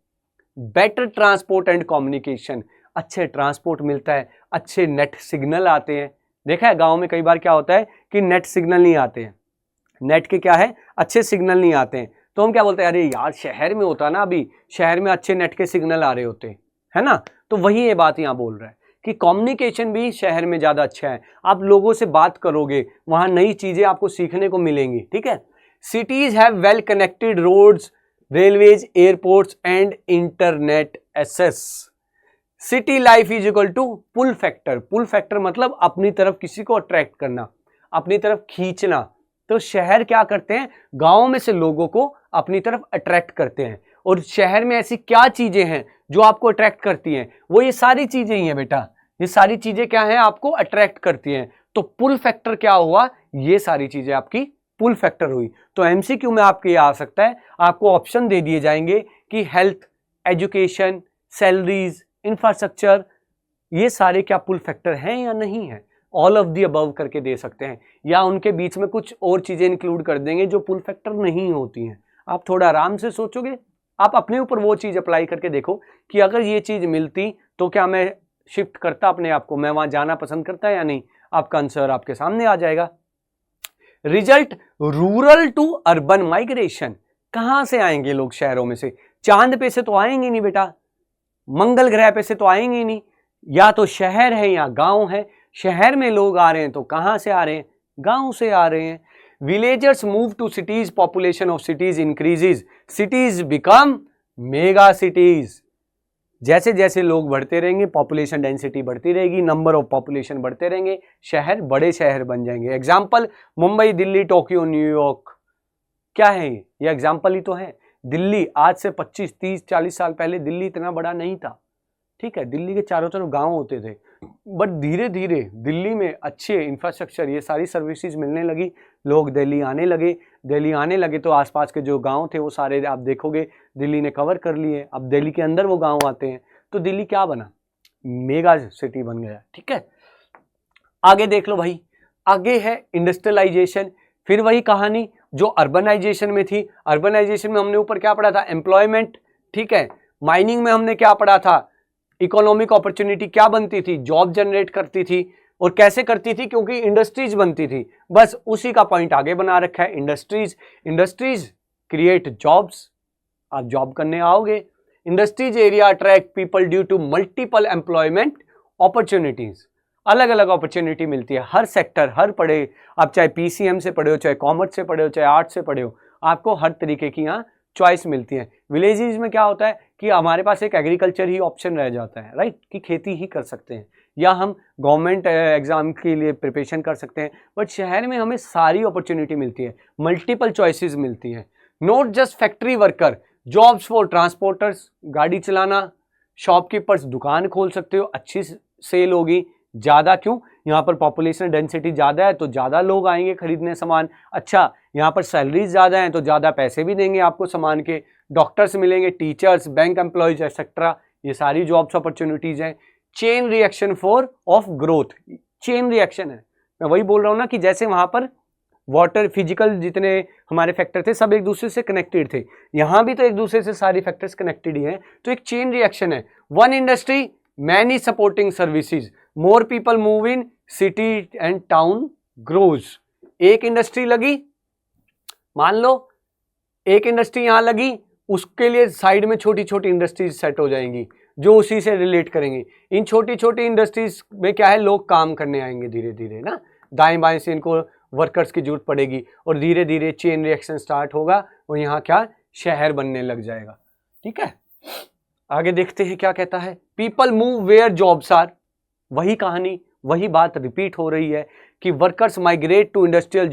बेटर ट्रांसपोर्ट एंड कम्युनिकेशन, अच्छे ट्रांसपोर्ट मिलता है, अच्छे नेट सिग्नल आते हैं। देखा है गांव में कई बार क्या होता है कि नेट सिग्नल नहीं आते हैं, नेट के क्या है अच्छे सिग्नल नहीं आते हैं, तो हम क्या बोलते हैं अरे यार शहर में होता ना, अभी शहर में अच्छे नेट के सिग्नल आ रहे होते हैं, है ना। तो वही ये बात यहाँ बोल रहा है कि कम्युनिकेशन भी शहर में ज़्यादा अच्छा है, आप लोगों से बात करोगे, वहाँ नई चीज़ें आपको सीखने को मिलेंगी, ठीक है। Cities have well connected roads, railways, airports and internet access. City life is equal to pull factor. Pull factor मतलब अपनी तरफ किसी को अट्रैक्ट करना, अपनी तरफ खींचना। तो शहर क्या करते हैं, गांव में से लोगों को अपनी तरफ अट्रैक्ट करते हैं। और शहर में ऐसी क्या चीजें हैं जो आपको अट्रैक्ट करती हैं, वो ये सारी चीजें ही हैं बेटा, ये सारी चीजें क्या हैं आपको अट्रैक्ट करती हैं। तो पुल फैक्टर क्या हुआ, ये सारी चीजें आपकी पुल फैक्टर हुई। तो एमसीक्यू में आपके ये आ सकता है, आपको ऑप्शन दे दिए जाएंगे कि हेल्थ, एजुकेशन, सैलरीज, इंफ्रास्ट्रक्चर, ये सारे क्या पुल फैक्टर हैं या नहीं है। ऑल ऑफ दी अबव करके दे सकते हैं, या उनके बीच में कुछ और चीजें इंक्लूड कर देंगे जो पुल फैक्टर नहीं होती हैं। आप थोड़ा आराम से सोचोगे, आप अपने ऊपर वो चीज अप्लाई करके देखो कि अगर ये चीज मिलती तो क्या मैं शिफ्ट करता अपने आप को, मैं वहां जाना पसंद करता या नहीं। आपका आंसर आपके सामने आ जाएगा। Result, rural to urban migration. कहां से आएंगे लोग शहरों में से, चांद पे से तो आएंगे नहीं बेटा, मंगल ग्रह पे से तो आएंगे ही नहीं, या तो शहर है या गांव है। शहर में लोग आ रहे हैं तो कहां से आ रहे हैं, गांव से आ रहे हैं। Villagers move to cities, population of cities increases, cities become mega cities. जैसे जैसे लोग बढ़ते रहेंगे, पॉपुलेशन डेंसिटी बढ़ती रहेगी, नंबर ऑफ पॉपुलेशन बढ़ते रहेंगे, शहर बड़े शहर बन जाएंगे। Example Mumbai, Delhi, Tokyo, New York. क्या है ये एग्जाम्पल ही तो है। दिल्ली आज से 25, 30, 40 साल पहले दिल्ली इतना बड़ा नहीं था, ठीक है। दिल्ली के चारों तरफ गांव होते थे, बट धीरे धीरे दिल्ली में अच्छे इंफ्रास्ट्रक्चर, ये सारी सर्विसेज मिलने लगी, लोग दिल्ली आने लगे। दिल्ली आने लगे तो आसपास के जो गांव थे वो सारे आप देखोगे दिल्ली ने कवर कर लिए। अब दिल्ली के अंदर वो गांव आते हैं तो दिल्ली क्या बना, मेगा सिटी बन गया, ठीक है। आगे देख लो भाई, आगे है इंडस्ट्रियलाइजेशन। फिर वही कहानी जो अर्बनाइजेशन में थी। अर्बनाइजेशन में हमने ऊपर क्या पढ़ा था, एम्प्लॉयमेंट, ठीक है। माइनिंग में हमने क्या पढ़ा था, इकोनॉमिक अपॉर्चुनिटी क्या बनती थी, जॉब जनरेट करती थी। और कैसे करती थी, क्योंकि इंडस्ट्रीज बनती थी। बस उसी का पॉइंट आगे बना रखा है, इंडस्ट्रीज। इंडस्ट्रीज क्रिएट जॉब्स, आप जॉब करने आओगे। Industries area attract people due to multiple employment opportunities. अलग अलग अपॉर्चुनिटी मिलती है, हर सेक्टर, हर पढ़े आप, चाहे पीसीएम से पढ़े हो, चाहे कॉमर्स से पढ़े हो, चाहे आर्ट्स से पढ़े हो, आपको हर तरीके की यहाँ चॉइस मिलती है। विलेजेस में क्या होता है कि हमारे पास एक एग्रीकल्चर ही ऑप्शन रह जाता है, राइट, कि खेती ही कर सकते हैं, या हम गवर्नमेंट एग्जाम के लिए प्रिपरेशन कर सकते हैं। बट शहर में हमें सारी अपॉर्चुनिटी मिलती है, मल्टीपल चॉइसेस मिलती हैं। Not just factory worker, jobs for transporters, गाड़ी चलाना, शॉपकीपर्स, दुकान खोल सकते हो, अच्छी सेल होगी। ज़्यादा क्यों, यहाँ पर पॉपुलेशन डेंसिटी ज़्यादा है तो ज़्यादा लोग आएंगे खरीदने सामान। अच्छा, यहाँ पर सैलरीज ज़्यादा हैं तो ज़्यादा पैसे भी देंगे आपको सामान के। डॉक्टर्स मिलेंगे, टीचर्स, बैंक एम्प्लॉयज एक्सेट्रा, ये सारी जॉब्स अपॉर्चुनिटीज़ हैं। Chain reaction for of growth, chain reaction है, मैं वही बोल रहा हूँ ना कि जैसे वहाँ पर वाटर, फिजिकल जितने हमारे फैक्टर थे सब एक दूसरे से कनेक्टेड थे, यहाँ भी तो एक दूसरे से सारी फैक्टर्स कनेक्टेड ही हैं। तो एक चेन रिएक्शन है। One industry, many supporting services, more people move in, city and town grows. एक इंडस्ट्री लगी, मान लो एक इंडस्ट्री यहाँ लगी, उसके लिए साइड में छोटी छोटी इंडस्ट्रीज सेट हो जाएंगी जो उसी से रिलेट करेंगे। इन छोटी छोटी इंडस्ट्रीज में क्या है, लोग काम करने आएंगे धीरे धीरे ना, दाएं बाएं से इनको वर्कर्स की जरूरत पड़ेगी और धीरे धीरे चेन रिएक्शन स्टार्ट होगा और यहाँ क्या, शहर बनने लग जाएगा, ठीक है। आगे देखते हैं क्या कहता है। People move where jobs are, वही कहानी, वही बात रिपीट हो रही है कि workers migrate to industrial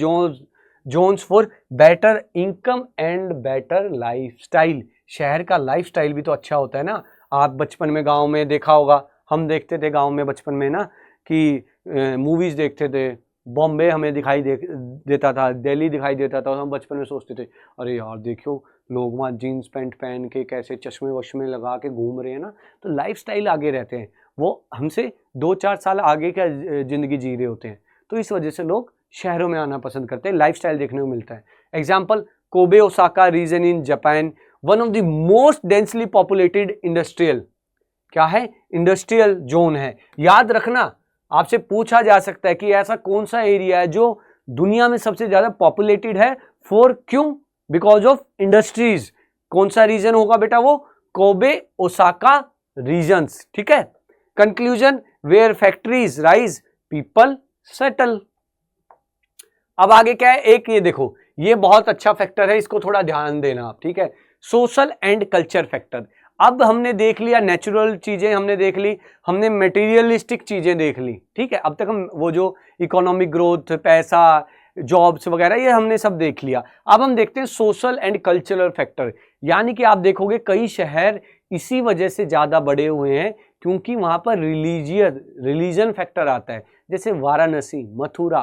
zones for better income and better lifestyle. शहर का लाइफस्टाइल भी तो अच्छा होता है ना। आप बचपन में गांव में देखा होगा, हम देखते थे गांव में बचपन में ना कि मूवीज देखते थे, बॉम्बे हमें दिखाई देता था, दिल्ली दिखाई देता था, और हम बचपन में सोचते थे अरे यार देखियो लोग वहाँ जीन्स पैंट पहन के कैसे चश्मे वश्मे लगा के घूम रहे हैं ना। तो लाइफस्टाइल आगे रहते हैं, वो हमसे 2-4 साल आगे का ज़िंदगी जी रहे होते हैं। तो इस वजह से लोग शहरों में आना पसंद करते हैं, लाइफस्टाइल देखने को मिलता है। Example, Kobe Osaka region in Japan, one of the most densely populated industrial, क्या है, इंडस्ट्रियल जोन है। याद रखना, आपसे पूछा जा सकता है कि ऐसा कौन सा एरिया है जो दुनिया में सबसे ज्यादा पॉपुलेटेड है, फॉर क्यों, बिकॉज ऑफ इंडस्ट्रीज। कौन सा रीजन होगा बेटा, वो कोबे ओसाका रीजन्स, ठीक है। Conclusion, where factories rise people settle. अब आगे क्या है, एक ये देखो, ये बहुत अच्छा फैक्टर है, इसको थोड़ा ध्यान देना आप, ठीक है। Social and culture factor. अब हमने देख लिया नेचुरल चीजें, हमने देख ली, हमने मटेरियलिस्टिक चीजें देख ली, ठीक है। अब तक हम वो जो इकोनॉमिक ग्रोथ, पैसा, जॉब्स वगैरह, ये हमने सब देख लिया। अब हम देखते हैं सोशल एंड कल्चरल फैक्टर। यानी कि आप देखोगे कई शहर इसी वजह से ज्यादा बड़े हुए हैं क्योंकि वहां पर रिलीजन फैक्टर आता है। जैसे वाराणसी, मथुरा,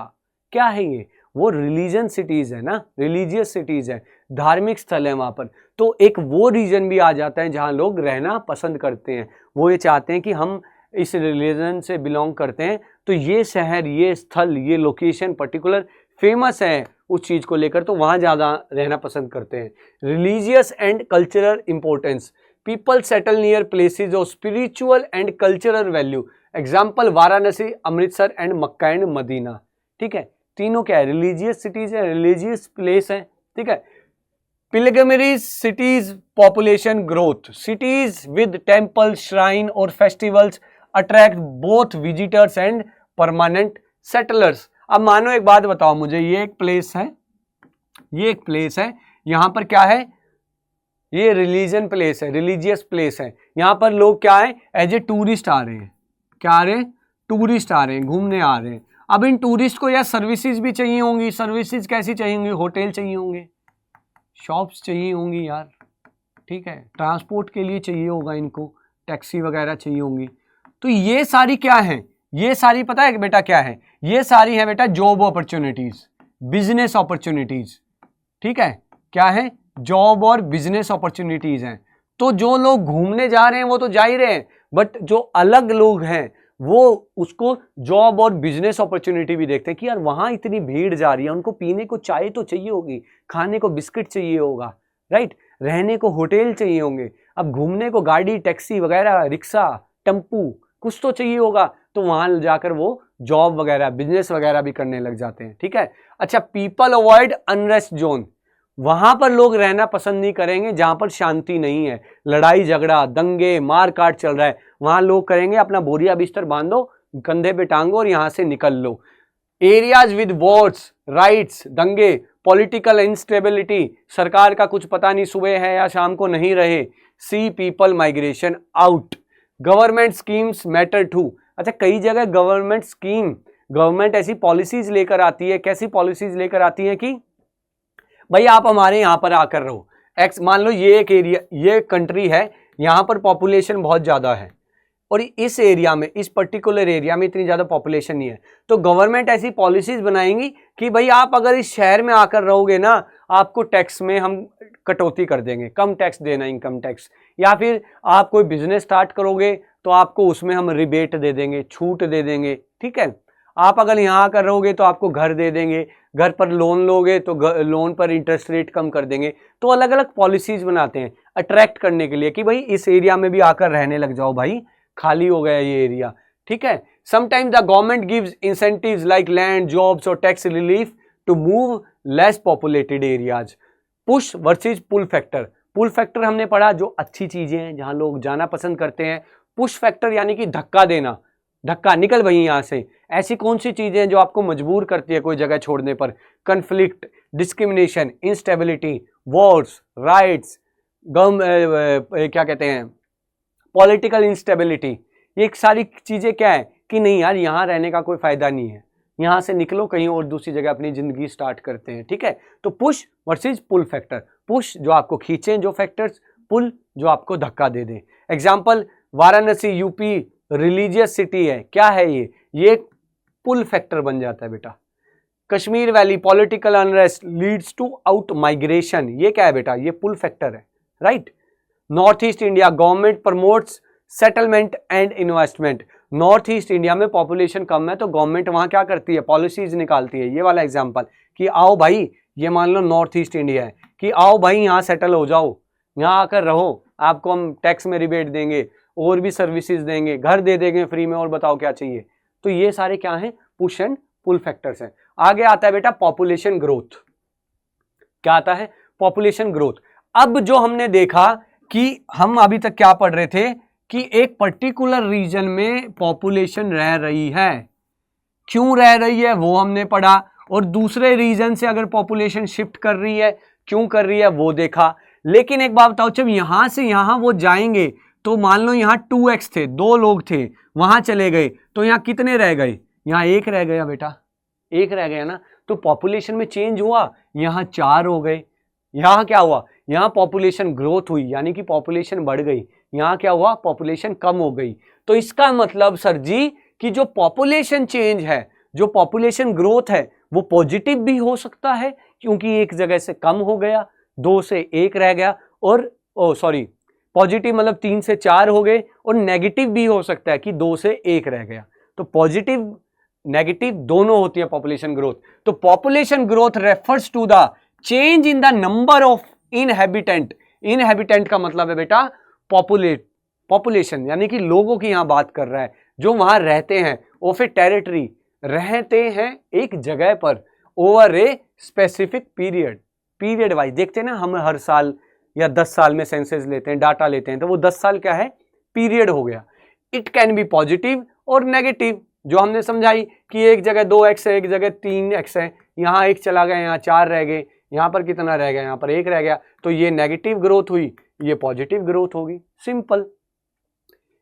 क्या है ये, वो रिलीजन सिटीज है ना, रिलीजियस सिटीज है, धार्मिक स्थल है वहां पर। तो एक वो रीजन भी आ जाता है जहां लोग रहना पसंद करते हैं, वो ये चाहते हैं कि हम इस रिलीजन से बिलोंग करते हैं, तो ये शहर, ये स्थल, ये लोकेशन पर्टिकुलर फेमस है उस चीज को लेकर, तो वहां ज्यादा रहना पसंद करते हैं। Religious and cultural importance, people settle near places of spiritual and cultural value. Example Varanasi, Amritsar and Mecca and Medina, ठीक है। तीनों क्या है, रिलीजियस सिटीज है, रिलीजियस प्लेस है, ठीक है। Pilgrimage cities, population growth, cities with temple, shrine और festivals attract both visitors and permanent settlers. अब मानो एक बात बताओ मुझे, ये एक प्लेस है, ये एक प्लेस है, यहां पर क्या है, ये रिलीजन प्लेस है, रिलीजियस प्लेस है। यहां पर लोग क्या है, एज ए टूरिस्ट आ रहे हैं, क्या आ रहे हैं, टूरिस्ट आ रहे हैं, घूमने आ रहे हैं। अब इन टूरिस्ट को यार सर्विसेज भी चाहिए होंगी, सर्विसेज कैसी चाहिए होंगी, होटल चाहिए होंगे, शॉप्स चाहिए होंगी यार, ठीक है, ट्रांसपोर्ट के लिए चाहिए होगा इनको, टैक्सी वगैरह चाहिए होंगी। तो ये सारी क्या है, ये सारी पता है बेटा क्या है, ये सारी है बेटा जॉब अपॉर्चुनिटीज, बिजनेस अपॉर्चुनिटीज, ठीक है। क्या है, जॉब और बिजनेस अपॉर्चुनिटीज हैं। तो जो लोग घूमने जा रहे हैं वो तो जा ही रहे हैं, बट जो अलग लोग हैं वो उसको जॉब और बिजनेस अपॉर्चुनिटी भी देखते हैं कि यार वहां इतनी भीड़ जा रही है, उनको पीने को चाय तो चाहिए होगी, खाने को बिस्किट चाहिए होगा, राइट, रहने को होटल चाहिए होंगे, अब घूमने को गाड़ी, टैक्सी वगैरह, रिक्शा, टेम्पू, कुछ तो चाहिए होगा, तो वहां जाकर वो जॉब वगैरह, बिजनेस वगैरह भी करने लग जाते हैं, ठीक है। अच्छा, पीपल अवॉइड अनरेस्ट जोन, वहां पर लोग रहना पसंद नहीं करेंगे जहां पर शांति नहीं है, लड़ाई झगड़ा, दंगे, मार काट चल रहा है, वहां लोग करेंगे अपना बोरिया बिस्तर बांधो, कंधे पे टांगो और यहां से निकल लो। एरियाज विद वॉर्स, राइट्स, दंगे, पॉलिटिकल इंस्टेबिलिटी, सरकार का कुछ पता नहीं सुबह है या शाम को नहीं रहे, see people migration out. Government schemes matter too, अच्छा कई जगह गवर्नमेंट स्कीम, गवर्नमेंट ऐसी पॉलिसीज लेकर आती है, कैसी पॉलिसीज लेकर आती है कि भाई आप हमारे यहाँ पर आकर रहो, एक्स, मान लो ये एक एरिया, ये कंट्री है, यहाँ पर पॉपुलेशन बहुत ज़्यादा है और इस एरिया में, इस पर्टिकुलर एरिया में इतनी ज़्यादा पॉपुलेशन नहीं है, तो गवर्नमेंट ऐसी पॉलिसीज बनाएंगी कि भाई आप अगर इस शहर में आकर रहोगे ना, आपको टैक्स में हम कटौती कर देंगे, कम टैक्स देना, इनकम टैक्स, या फिर आप कोई बिजनेस स्टार्ट करोगे तो आपको उसमें हम रिबेट दे देंगे, छूट दे देंगे, ठीक है। आप अगर यहाँ आकर रहोगे तो आपको घर दे देंगे, घर पर लोन लोगे तो लोन पर इंटरेस्ट रेट कम कर देंगे। तो अलग अलग पॉलिसीज बनाते हैं अट्रैक्ट करने के लिए कि भाई इस एरिया में भी आकर रहने लग जाओ, भाई खाली हो गया ये एरिया, ठीक है। Sometimes the government gives incentives like land, jobs और tax relief to move less populated areas. Push versus pull factor, pull factor हमने पढ़ा जो अच्छी चीजें हैं जहां लोग जाना पसंद करते हैं, पुश फैक्टर यानी कि धक्का देना, धक्का निकल भाई यहाँ से। ऐसी कौन सी चीजें हैं जो आपको मजबूर करती है कोई जगह छोड़ने पर, conflict, discrimination, instability, Wars, rights, क्या कहते हैं, पॉलिटिकल इंस्टेबिलिटी, ये सारी चीजें क्या है कि नहीं यार यहाँ रहने का कोई फायदा नहीं है, यहाँ से निकलो कहीं और दूसरी जगह अपनी जिंदगी स्टार्ट करते हैं, ठीक है। तो push versus pull factor, push जो आपको खींचे जो फैक्टर्स, पुल जो आपको धक्का दे दें। Example Varanasi UP religious city है, क्या है ये एक पुल फैक्टर बन जाता है बेटा। Kashmir valley political unrest leads to out migration, ये क्या है बेटा, ये पुल फैक्टर है, right. North east India government promotes settlement and investment, north east India में पॉपुलेशन कम है तो गवर्नमेंट वहां क्या करती है, पॉलिसीज निकालती है। ये वाला एग्जाम्पल कि आओ भाई, ये मान लो नॉर्थ ईस्ट इंडिया है कि आओ भाई यहाँ सेटल हो जाओ, यहाँ आकर रहो, आपको हम टैक्स में रिबेट देंगे और भी सर्विसेज देंगे, घर दे देंगे फ्री में, और बताओ क्या चाहिए। तो ये सारे क्या हैं, पुश एंड पुल फैक्टर्स हैं। आगे आता है बेटा पॉपुलेशन ग्रोथ। क्या आता है, पॉपुलेशन ग्रोथ। अब जो हमने देखा कि हम अभी तक क्या पढ़ रहे थे कि एक पर्टिकुलर रीजन में पॉपुलेशन रह रही है, क्यों रह रही है वो हमने पढ़ा, और दूसरे रीजन से अगर पॉपुलेशन शिफ्ट कर रही है, क्यों कर रही है वो देखा। लेकिन एक बात बताओ, जब यहां से यहां वो जाएंगे तो मान लो यहां 2x थे, 2 लोग थे, वहां चले गए तो यहां कितने रह गए, यहां 1 रह गया बेटा, 1 रह गया ना। तो पॉपुलेशन में चेंज हुआ, यहां 4 हो गए। यहां क्या हुआ, यहां पॉपुलेशन ग्रोथ हुई, यानी कि पॉपुलेशन बढ़ गई। यहां क्या हुआ, पॉपुलेशन कम हो गई। तो इसका मतलब सर जी कि जो पॉपुलेशन चेंज है, जो पॉपुलेशन ग्रोथ है, वो पॉजिटिव भी हो सकता है, क्योंकि एक जगह से कम हो गया, 2 से 1 रह गया, और पॉजिटिव मतलब 3 से 4 हो गए, और नेगेटिव भी हो सकता है कि 2 से 1 रह गया। तो पॉजिटिव नेगेटिव दोनों होती है पॉपुलेशन ग्रोथ। तो population growth refers to the change in the number of inhabitant. Inhabitant का मतलब है बेटा पॉपुलेशन, यानी कि लोगों की यहां बात कर रहा है, जो वहां रहते हैं, ऑफ ए टेरिटरी, रहते हैं एक जगह पर, over a specific period wise. देखते हैं ना, हम हर साल या 10 साल में सेंसस लेते हैं, डाटा लेते हैं, तो वो 10 साल क्या है, पीरियड हो गया। इट कैन बी पॉजिटिव और नेगेटिव, जो हमने समझाई कि एक जगह 2x है, एक जगह 3x है, यहाँ 1 चला गया, यहाँ 4 रह गए, यहाँ पर कितना रह गया, यहाँ पर 1 रह गया। तो ये नेगेटिव ग्रोथ हुई, ये पॉजिटिव ग्रोथ होगी, simple.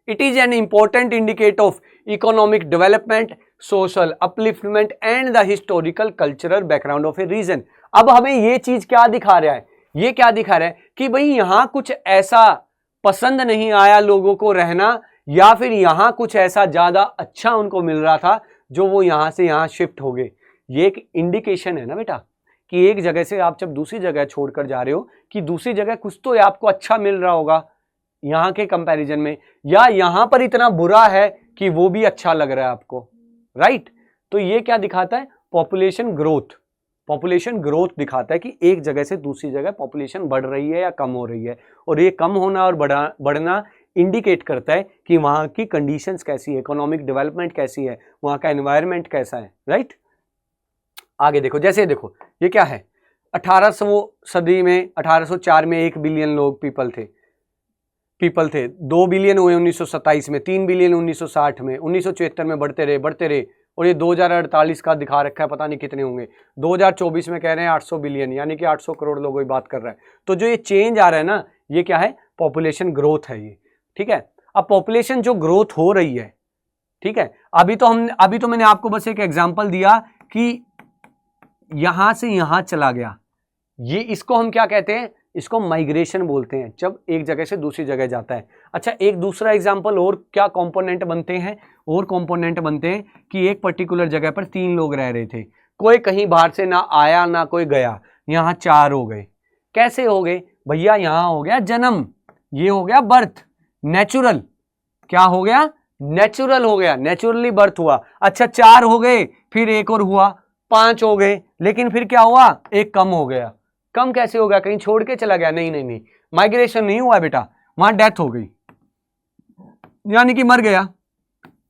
It is an important indicator of economic development, social upliftment and the historical cultural background of a region. अब हमें ये चीज क्या दिखा रहा है, ये क्या दिखा रहा है कि भाई यहां कुछ ऐसा पसंद नहीं आया लोगों को रहना, या फिर यहां कुछ ऐसा ज्यादा अच्छा उनको मिल रहा था जो वो यहां से यहां शिफ्ट हो गए। ये एक इंडिकेशन है ना बेटा, कि एक जगह से आप जब दूसरी जगह छोड़कर जा रहे हो, कि दूसरी जगह कुछ तो आपको अच्छा मिल रहा होगा यहां के कंपैरिजन में, या यहां पर इतना बुरा है कि वो भी अच्छा लग रहा है आपको, राइट। तो ये क्या दिखाता है, पॉपुलेशन ग्रोथ। पॉपुलेशन ग्रोथ दिखाता है कि एक जगह से दूसरी जगह पॉपुलेशन बढ़ रही है या कम हो रही है, और ये कम होना और बढ़ना इंडिकेट करता है कि वहां की कंडीशंस कैसी है, इकोनॉमिक डेवलपमेंट कैसी है, वहां का एनवायरनमेंट कैसा है, राइट। आगे देखो, जैसे देखो ये क्या है, 1800 सदी में, 1804 में 1 बिलियन लोग पीपल थे, 2 बिलियन हुए 1927 में, 3 बिलियन 1960 में, 1974 में बढ़ते रहे, और ये 2048 का दिखा रखा है, पता नहीं कितने होंगे। 2024 में कह रहे हैं 800 बिलियन, यानी कि 800 करोड़ लोगों की बात कर रहा है। तो जो ये चेंज आ रहा है ना, ये क्या है, पॉपुलेशन ग्रोथ है ये, ठीक है। अब पॉपुलेशन जो ग्रोथ हो रही है, ठीक है, अभी तो मैंने आपको बस एक एग्जांपल दिया कि यहां से यहां चला गया, ये इसको हम क्या कहते हैं, इसको माइग्रेशन बोलते हैं, जब एक जगह से दूसरी जगह जाता है। अच्छा, एक दूसरा एग्जांपल और क्या कंपोनेंट बनते हैं, और कंपोनेंट बनते हैं कि एक पर्टिकुलर जगह पर 3 लोग रह रहे थे, कोई कहीं बाहर से ना आया ना कोई गया, यहां 4 हो गए। कैसे हो गए भैया, यहां हो गया जन्म, ये हो गया बर्थ, नेचुरल, क्या हो गया, नेचुरल हो गया, नेचुरली बर्थ हुआ। अच्छा, 4 हो गए, फिर एक और हुआ, 5 हो गए, लेकिन फिर क्या हुआ, एक कम हो गया। कम कैसे हो गया, कहीं छोड़ के चला गया, नहीं, माइग्रेशन नहीं हुआ बेटा, वहां डेथ हो गई, यानी कि मर गया।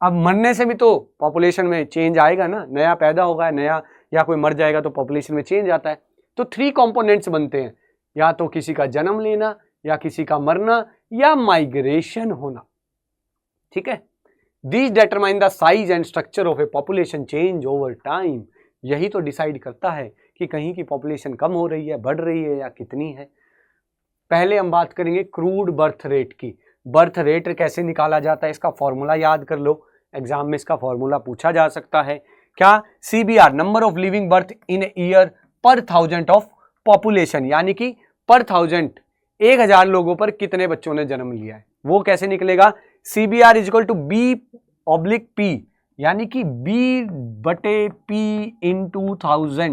अब मरने से भी तो पॉपुलेशन में चेंज आएगा ना, नया पैदा होगा, नया, या कोई मर जाएगा तो पॉपुलेशन में चेंज आता है। तो 3 कंपोनेंट्स बनते हैं, या तो किसी का जन्म लेना, या किसी का मरना, या माइग्रेशन होना, ठीक है। These determine the size and structure of a population change over time। यही तो डिसाइड करता है कि कहीं की पॉपुलेशन कम हो रही है, बढ़ रही है, या कितनी है। पहले हम बात करेंगे क्रूड बर्थ रेट की। बर्थ रेट कैसे निकाला जाता है, इसका फॉर्मूला याद कर लो, एग्जाम में इसका फॉर्मूला पूछा जा सकता है। क्या, CBR, number of living birth in year पर 1000 ऑफ पॉपुलेशन, यानी कि पर 1000 लोगों पर कितने बच्चों ने जन्म लिया है, वो कैसे निकलेगा। CBR is equal to B/P, यानी कि B/P इंटू 1000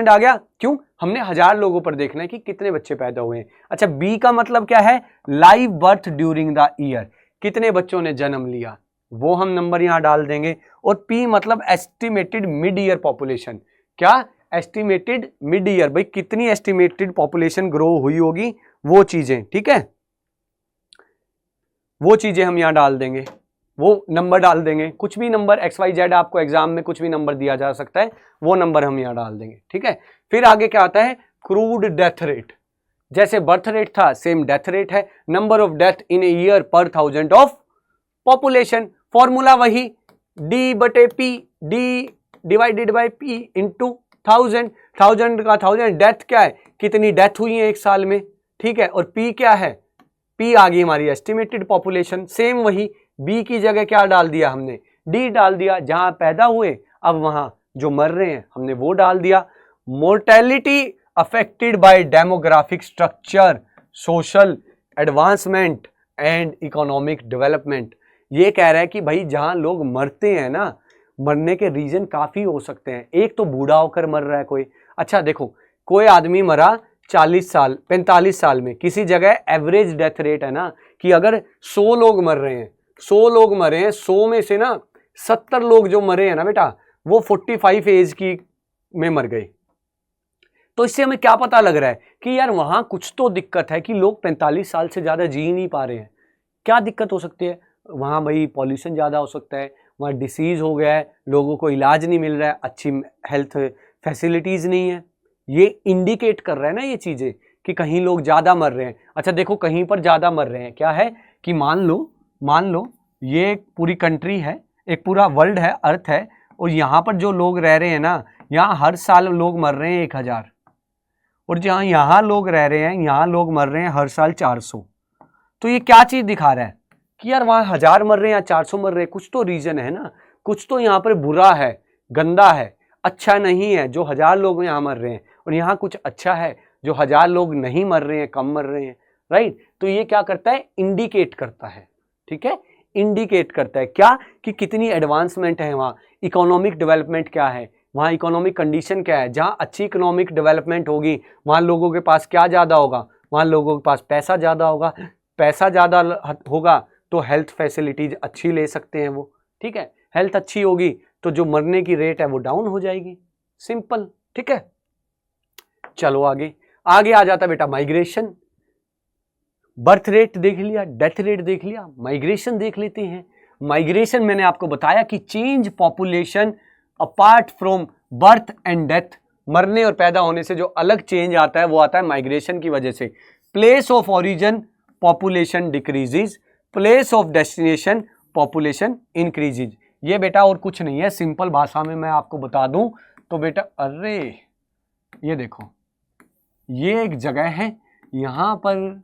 आ गया। क्यों, हमने 1000 लोगों पर देखना है कि कितने बच्चे पैदा हुए हैं। अच्छा, B का मतलब क्या है, live birth during the year, कितने बच्चों ने जन्म लिया, वो हम नंबर यहां डाल देंगे। और P मतलब एस्टिमेटेड मिड ईयर पॉपुलेशन, क्या, एस्टिमेटेड मिड ईयर, भाई कितनी एस्टिमेटेड पॉपुलेशन ग्रो हुई होगी वो चीजें, ठीक है, वो चीजें हम यहां डाल देंगे, वो नंबर डाल देंगे, कुछ भी नंबर XYZ आपको एग्जाम में कुछ भी नंबर दिया जा सकता है, वो नंबर हम यहां डाल देंगे, ठीक है। फिर आगे क्या आता है, क्रूड डेथ रेट, जैसे बर्थ रेट था सेम डेथ रेट है, number of death in a year पर 1000 ऑफ पॉपुलेशन, फॉर्मूला वही D/P, D divided by P into 1000, 1000 का 1000, डेथ क्या है, कितनी डेथ हुई है एक साल में, ठीक है, और P क्या है, P आ गई हमारी एस्टिमेटेड पॉपुलेशन, सेम वही B की जगह क्या डाल दिया हमने, D डाल दिया, जहां पैदा हुए अब वहां जो मर रहे हैं हमने वो डाल दिया। Mortality affected by demographic structure, social advancement and economic development, ये कह रहा है कि भाई जहां लोग मरते हैं ना, मरने के रीजन काफी हो सकते हैं, एक तो बूढ़ा होकर मर रहा है कोई, अच्छा देखो कोई आदमी मरा 40 साल 45 साल में, किसी जगह एवरेज डेथ रेट है ना कि अगर 100 लोग मर रहे हैं, 100 लोग मरे हैं, 100 में से ना 70 लोग जो मरे हैं ना बेटा वो 45 एज की में मर गए, तो इससे हमें क्या पता लग रहा है कि यार वहां कुछ तो दिक्कत है कि लोग 45 साल से ज्यादा जी नहीं पा रहे हैं। क्या दिक्कत हो सकती है वहां, भाई पॉल्यूशन ज्यादा हो सकता है, वहाँ डिसीज हो गया है, लोगों को इलाज नहीं मिल रहा है, अच्छी हेल्थ फैसिलिटीज़ नहीं है, ये इंडिकेट कर रहा है ना ये चीज़ें कि कहीं लोग ज़्यादा मर रहे हैं। अच्छा देखो कहीं पर ज़्यादा मर रहे हैं, क्या है कि मान लो ये एक पूरी कंट्री है, एक पूरा वर्ल्ड है, अर्थ है, और यहाँ पर जो लोग रह रहे हैं ना, यहाँ हर साल लोग मर रहे हैं 1000, और जहाँ यहाँ लोग रह रहे हैं यहाँ लोग मर रहे हैं हर साल 400, तो ये क्या चीज़ दिखा रहा है कि यार वहाँ 1000 मर रहे हैं या 400 मर रहे हैं, कुछ तो रीजन है ना, कुछ तो यहाँ पर बुरा है, गंदा है, अच्छा नहीं है जो 1000 लोग यहाँ मर रहे हैं, और यहाँ कुछ अच्छा है जो 1000 लोग नहीं मर रहे हैं, कम मर रहे हैं, राइट। तो ये क्या करता है, इंडिकेट करता है, ठीक है, इंडिकेट करता है क्या कि कितनी एडवांसमेंट है वहाँ, इकोनॉमिक डेवलपमेंट क्या है वहाँ, इकोनॉमिक कंडीशन क्या है, जहाँ अच्छी इकोनॉमिक डेवलपमेंट होगी वहाँ लोगों के पास क्या ज़्यादा होगा, वहाँ लोगों के पास पैसा ज़्यादा होगा, पैसा ज़्यादा होगा तो हेल्थ फैसिलिटीज अच्छी ले सकते हैं वो, ठीक है, हेल्थ अच्छी होगी तो जो मरने की रेट है वो डाउन हो जाएगी, सिंपल, ठीक है। चलो आगे आ जाता बेटा माइग्रेशन, बर्थ रेट देख लिया, डेथ रेट देख लिया, माइग्रेशन देख लेते हैं। माइग्रेशन मैंने आपको बताया कि change population apart from birth and death, मरने और पैदा होने से जो अलग चेंज आता है वो आता है माइग्रेशन की वजह से। Place of origin population decreases, place of destination population increases. ये बेटा और कुछ नहीं है, सिंपल भाषा में मैं आपको बता दूं तो बेटा, अरे ये देखो ये एक जगह है, यहाँ पर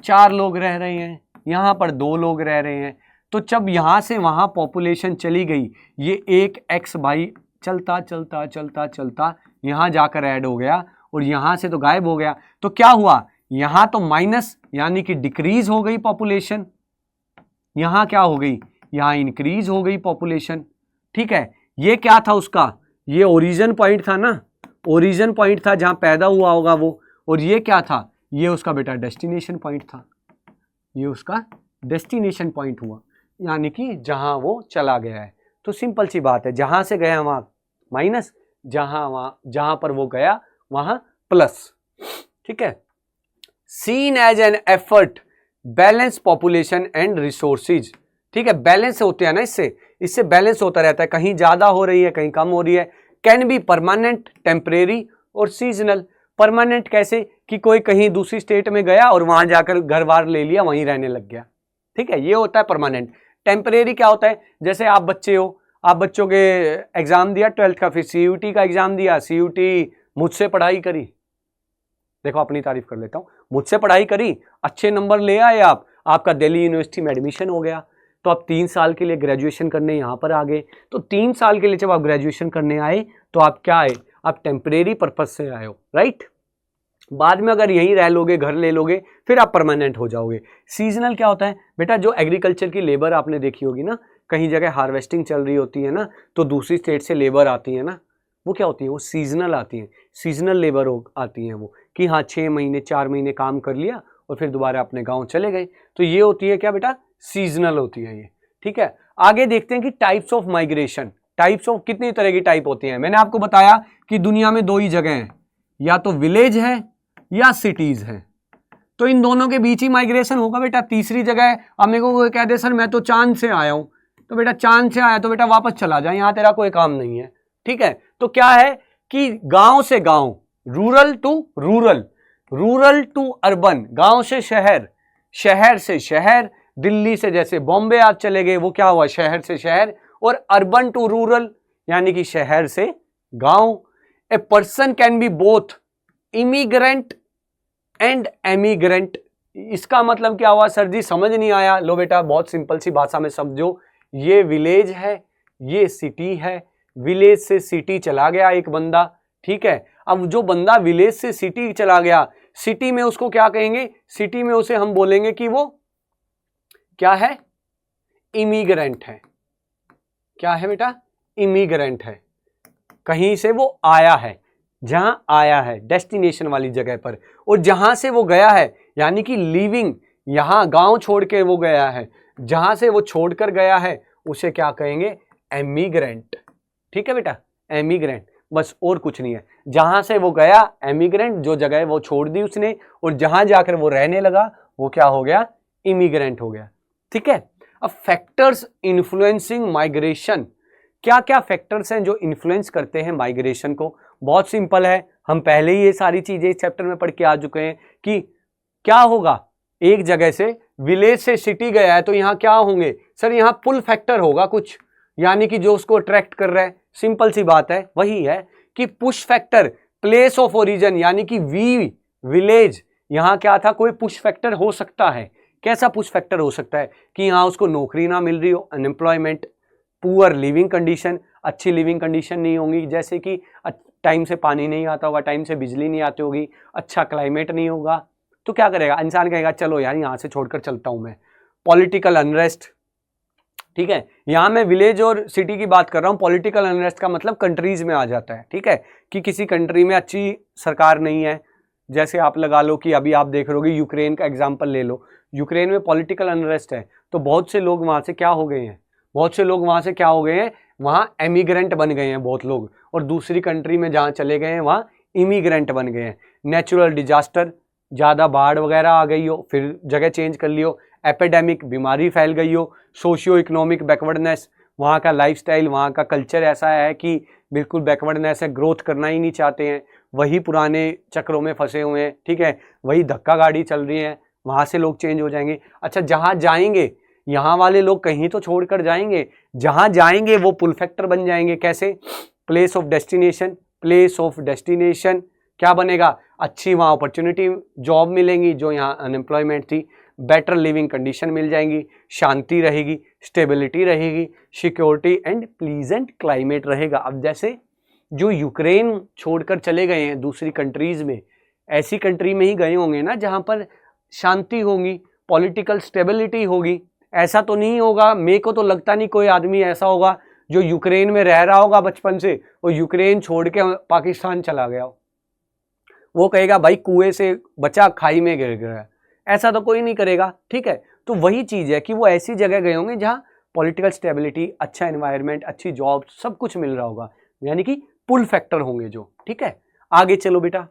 4 लोग रह रहे हैं, यहाँ पर 2 लोग रह रहे हैं, तो जब यहाँ से वहाँ पॉपुलेशन चली गई, ये एक x बाई चलता चलता चलता चलता यहाँ जाकर ऐड हो गया और यहाँ से तो गायब हो गया, तो क्या हुआ, यहाँ तो माइनस यानी कि डिक्रीज हो गई पॉपुलेशन, यहाँ क्या हो गई, यहाँ इंक्रीज हो गई पॉपुलेशन, ठीक है। ये क्या था उसका, ये ओरिजिन पॉइंट था ना, ओरिजिन पॉइंट था जहाँ पैदा हुआ होगा वो, और ये क्या था, ये उसका बेटा डेस्टिनेशन पॉइंट था, ये उसका डेस्टिनेशन पॉइंट हुआ, यानी कि जहाँ वो चला गया है। तो सिंपल सी बात है, जहाँ से गया वहाँ माइनस, जहाँ पर वो गया वहाँ प्लस, ठीक है। Seen as an effort balance population and resources, ठीक है, बैलेंस होते हैं ना, इससे बैलेंस होता रहता है, कहीं ज़्यादा हो रही है कहीं कम हो रही है। कैन बी परमानेंट, टेम्परेरी और सीजनल। परमानेंट कैसे कि कोई कहीं दूसरी स्टेट में गया और वहाँ जाकर घर बार ले लिया, वहीं रहने लग गया, ठीक है, ये होता है परमानेंट। टेम्परेरी क्या होता है, जैसे आप बच्चे हो, आप बच्चों के एग्ज़ाम दिया 12th का, फिर CUT का एग्ज़ाम दिया, CUT मुझसे पढ़ाई करी, देखो अपनी तारीफ कर लेता हूँ, मुझसे पढ़ाई करी, अच्छे नंबर ले आए आप, आपका दिल्ली यूनिवर्सिटी में एडमिशन हो गया, तो आप 3 साल के लिए ग्रेजुएशन करने यहाँ पर आ गए। तो 3 साल के लिए जब आप ग्रेजुएशन करने आए तो आप क्या आए, आप टेम्परेरी पर्पज से आए हो, राइट। बाद में अगर यहीं रह लोगे, घर ले लोगे, फिर आप परमानेंट हो जाओगे। सीजनल क्या होता है बेटा, जो एग्रीकल्चर की लेबर आपने देखी होगी ना, कहीं जगह हार्वेस्टिंग चल रही होती है ना, तो दूसरी स्टेट से लेबर आती है ना, वो क्या होती है, वो सीजनल आती है, सीजनल लेबर आती हैं वो, कि हाँ 6 महीने 4 महीने काम कर लिया और फिर दोबारा अपने गाँव चले गए, तो ये होती है क्या बेटा, सीजनल होती है ये, ठीक है। आगे देखते हैं कि types of migration, types of, कितनी तरह की टाइप होती हैं? मैंने आपको बताया कि दुनिया में दो ही जगह हैं, या तो विलेज है या सिटीज है, तो इन दोनों के बीच ही माइग्रेशन होगा बेटा। तीसरी जगह है, अब मेरे को कोई कह दे सर मैं तो चांद से आया हूं, तो बेटा चांद से आया तो बेटा वापस चला जा, यहां तेरा कोई काम नहीं है, ठीक है। तो क्या है कि गांव से गांव, rural to rural, rural to urban, गांव से शहर, शहर से शहर, दिल्ली से जैसे बॉम्बे आज चले गए, वो क्या हुआ, शहर से शहर, और अर्बन टू रूरल यानी कि शहर से गांव। A person can be both immigrant and emigrant. इसका मतलब क्या हुआ सर जी, समझ नहीं आया? लो बेटा बहुत सिंपल सी भाषा में समझो, ये विलेज है, ये सिटी है, विलेज से सिटी चला गया एक बंदा, ठीक है। अब जो बंदा विलेज से सिटी चला गया, सिटी में उसको क्या कहेंगे, सिटी में उसे हम बोलेंगे कि वो क्या है, इमिग्रेंट है। क्या है बेटा, इमिग्रेंट है, कहीं से वो आया है, जहां आया है डेस्टिनेशन वाली जगह पर, और जहां से वो गया है यानी कि लिविंग, यहां गांव छोड़ के वो गया है, जहां से वो छोड़कर गया है उसे क्या कहेंगे, एमिग्रेंट, ठीक है बेटा, एमिग्रेंट, बस और कुछ नहीं है। जहां से वो गया एमिग्रेंट, जो जगह वो छोड़ दी उसने, और जहां जाकर वो रहने लगा वो क्या हो गया, इमिग्रेंट हो गया, ठीक है। अब फैक्टर्स इन्फ्लुएंसिंग माइग्रेशन, क्या क्या फैक्टर्स हैं जो इन्फ्लुएंस करते हैं माइग्रेशन को? बहुत सिंपल है, हम पहले ही ये सारी चीजें इस चैप्टर में पढ़ के आ चुके हैं कि क्या होगा, एक जगह से विलेज से सिटी गया है तो यहाँ क्या होंगे सर, यहाँ पुल फैक्टर होगा कुछ, यानी कि जो उसको अट्रैक्ट कर रहा है, सिंपल सी बात है, वही है कि push factor, place of origin यानी कि वी विलेज, यहाँ क्या था, कोई पुश फैक्टर हो सकता है। कैसा पुश फैक्टर हो सकता है कि यहाँ उसको नौकरी ना मिल रही हो, अनएम्प्लॉयमेंट, पुअर लिविंग कंडीशन, अच्छी लिविंग कंडीशन नहीं होगी, जैसे कि टाइम से पानी नहीं आता होगा, टाइम से बिजली नहीं आती होगी, अच्छा क्लाइमेट नहीं होगा, तो क्या करेगा इंसान, कहेगा चलो यार यहाँ से छोड़कर चलता हूँ मैं। पॉलिटिकल अनरेस्ट, ठीक है, यहाँ मैं विलेज और सिटी की बात कर रहा हूँ, पॉलिटिकल अनरेस्ट का मतलब कंट्रीज में आ जाता है, ठीक है, कि किसी कंट्री में अच्छी सरकार नहीं है, जैसे आप लगा लो कि अभी आप देख रहे हो यूक्रेन का एग्जाम्पल ले लो, यूक्रेन में पॉलिटिकल अनरेस्ट है, तो बहुत से लोग वहाँ से क्या हो गए हैं, बहुत से लोग वहाँ से क्या हो गए हैं, वहाँ एमिग्रेंट बन गए हैं बहुत लोग, और दूसरी कंट्री में जहाँ चले गए हैं वहाँ इमिग्रेंट बन गए हैं। नेचुरल डिजास्टर, ज़्यादा बाढ़ वगैरह आ गई हो, फिर जगह चेंज कर लियो, एपिडेमिक, बीमारी फैल गई हो, सोशियो इकोनॉमिक बैकवर्डनेस, वहाँ का लाइफस्टाइल, वहाँ का कल्चर ऐसा है कि बिल्कुल बैकवर्डनेस है, ग्रोथ करना ही नहीं चाहते हैं, वही पुराने चक्रों में फंसे हुए हैं, ठीक है, वही धक्का गाड़ी चल रही है, वहाँ से लोग चेंज हो जाएंगे। अच्छा जहाँ जाएंगे, यहाँ वाले लोग कहीं तो छोड़कर जाएंगे, जहाँ जाएंगे वो पुल फैक्टर बन जाएंगे। कैसे, place of destination, place of destination क्या बनेगा, अच्छी वहाँ अपॉर्चुनिटी जॉब मिलेंगी जो यहाँ अनएम्प्लॉयमेंट थी, बेटर लिविंग कंडीशन मिल जाएंगी, शांति रहेगी, स्टेबिलिटी रहेगी, सिक्योरिटी एंड प्लीजेंट क्लाइमेट रहेगा। अब जैसे जो यूक्रेन छोड़कर चले गए हैं दूसरी कंट्रीज में, ऐसी कंट्री में ही गए होंगे ना जहाँ पर शांति होगी, पॉलिटिकल स्टेबिलिटी होगी। ऐसा तो नहीं होगा, मेरे को तो लगता नहीं कोई आदमी ऐसा होगा जो यूक्रेन में रह रहा होगा बचपन से और यूक्रेन छोड़ के पाकिस्तान चला गया हो, वो कहेगा भाई कुएं से बचा खाई में गिर गया, ऐसा तो कोई नहीं करेगा, ठीक है। तो वही चीज़ है कि वो ऐसी जगह गए होंगे जहाँ पॉलिटिकल स्टेबिलिटी, अच्छा एनवायरनमेंट, अच्छी जॉब, सब कुछ मिल रहा होगा, यानी कि पुल फैक्टर होंगे जो, ठीक है। आगे चलो बेटा,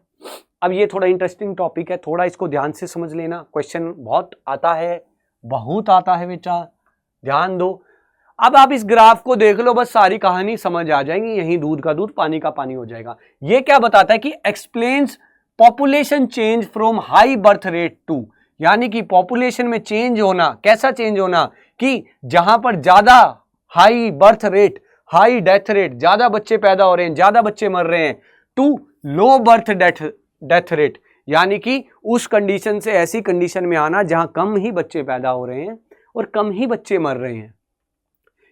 अब ये थोड़ा इंटरेस्टिंग टॉपिक है, थोड़ा इसको ध्यान से समझ लेना, क्वेश्चन बहुत आता है, बहुत आता है बेटा, ध्यान दो। अब आप इस ग्राफ को देख लो, बस सारी कहानी समझ आ जाएगी, यही दूध का दूध पानी का पानी हो जाएगा। ये क्या बताता है कि explains population change from high birth rate to, यानी कि पॉपुलेशन में चेंज होना, कैसा चेंज होना कि जहां पर ज्यादा high birth rate, high death rate, ज्यादा बच्चे पैदा हो रहे हैं, ज्यादा बच्चे मर रहे हैं, to low birth death rate, यानी कि उस कंडीशन से ऐसी कंडीशन में आना जहां कम ही बच्चे पैदा हो रहे हैं और कम ही बच्चे मर रहे हैं।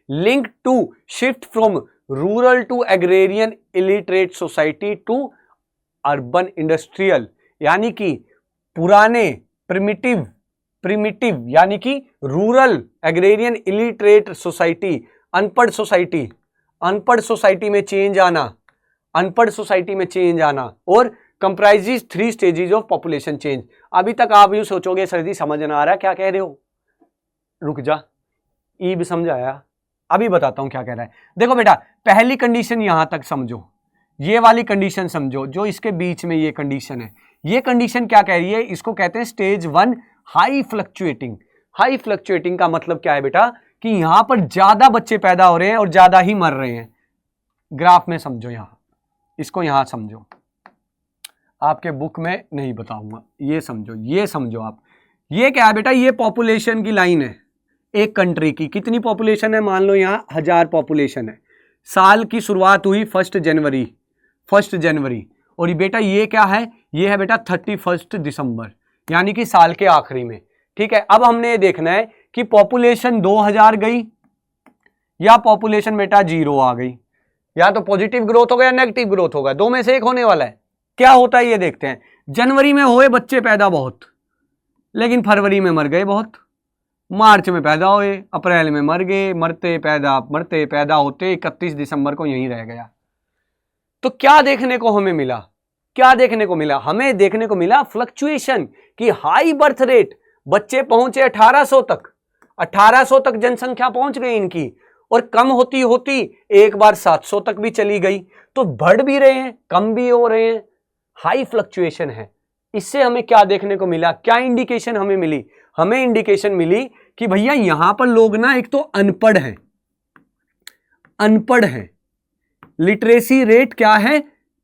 Link to shift from rural to agrarian illiterate society to urban industrial, यानी कि पुराने प्रिमिटिव यानी कि रूरल एग्रेरियन इलिटरेट सोसाइटी, अनपढ़ सोसाइटी में चेंज आना, अनपढ़ सोसाइटी में चेंज आना, और comprises 3 stages of population change. अभी तक आप यूं सोचोगे सर जी समझ ना आ रहा क्या कह रहे हो, रुक जा, ई भी समझ आया, अभी बताता हूं क्या कह रहा है। देखो बेटा, पहली कंडीशन यहां तक समझो, ये वाली कंडीशन समझो, जो इसके बीच में ये कंडीशन है, ये कंडीशन क्या कह रही है, इसको कहते हैं stage 1 high fluctuating. High fluctuating का मतलब क्या है बेटा, कि यहां पर ज्यादा बच्चे पैदा हो रहे हैं और ज्यादा ही मर रहे हैं। ग्राफ में समझो, यहां इसको यहां समझो, आपके बुक में नहीं बताऊंगा, ये समझो, ये समझो आप। ये क्या है बेटा, ये पॉपुलेशन की लाइन है एक कंट्री की। कितनी पॉपुलेशन है, मान लो यहां 1000 पॉपुलेशन है। साल की शुरुआत हुई 1 जनवरी, और ये बेटा ये क्या है, ये है बेटा 31 दिसंबर, यानी कि साल के आखिरी में। ठीक है, अब हमने ये देखना है कि पॉपुलेशन 2000 गई या पॉपुलेशन बेटा 0 आ गई, या तो पॉजिटिव ग्रोथ होगा या नेगेटिव ग्रोथ होगा, दो में से एक होने वाला है। क्या होता है ये देखते हैं। जनवरी में हुए बच्चे पैदा बहुत, लेकिन फरवरी में मर गए बहुत, मार्च में पैदा हुए, अप्रैल में मर गए, मरते पैदा होते 31 दिसंबर को यहीं रह गया। तो क्या देखने को हमें मिला, क्या देखने को मिला, हमें देखने को मिला फ्लक्चुएशन की हाई बर्थ रेट। बच्चे पहुंचे 1800 तक जनसंख्या पहुंच गई इनकी, और कम होती होती एक बार 700 तक भी चली गई। तो बढ़ भी रहे हैं, कम भी हो रहे हैं, हाई फ्लक्चुएशन है। इससे हमें क्या देखने को मिला, क्या इंडिकेशन हमें मिली, हमें इंडिकेशन मिली कि भैया यहां पर लोग ना एक तो अनपढ़ हैं, लिटरेसी रेट क्या है,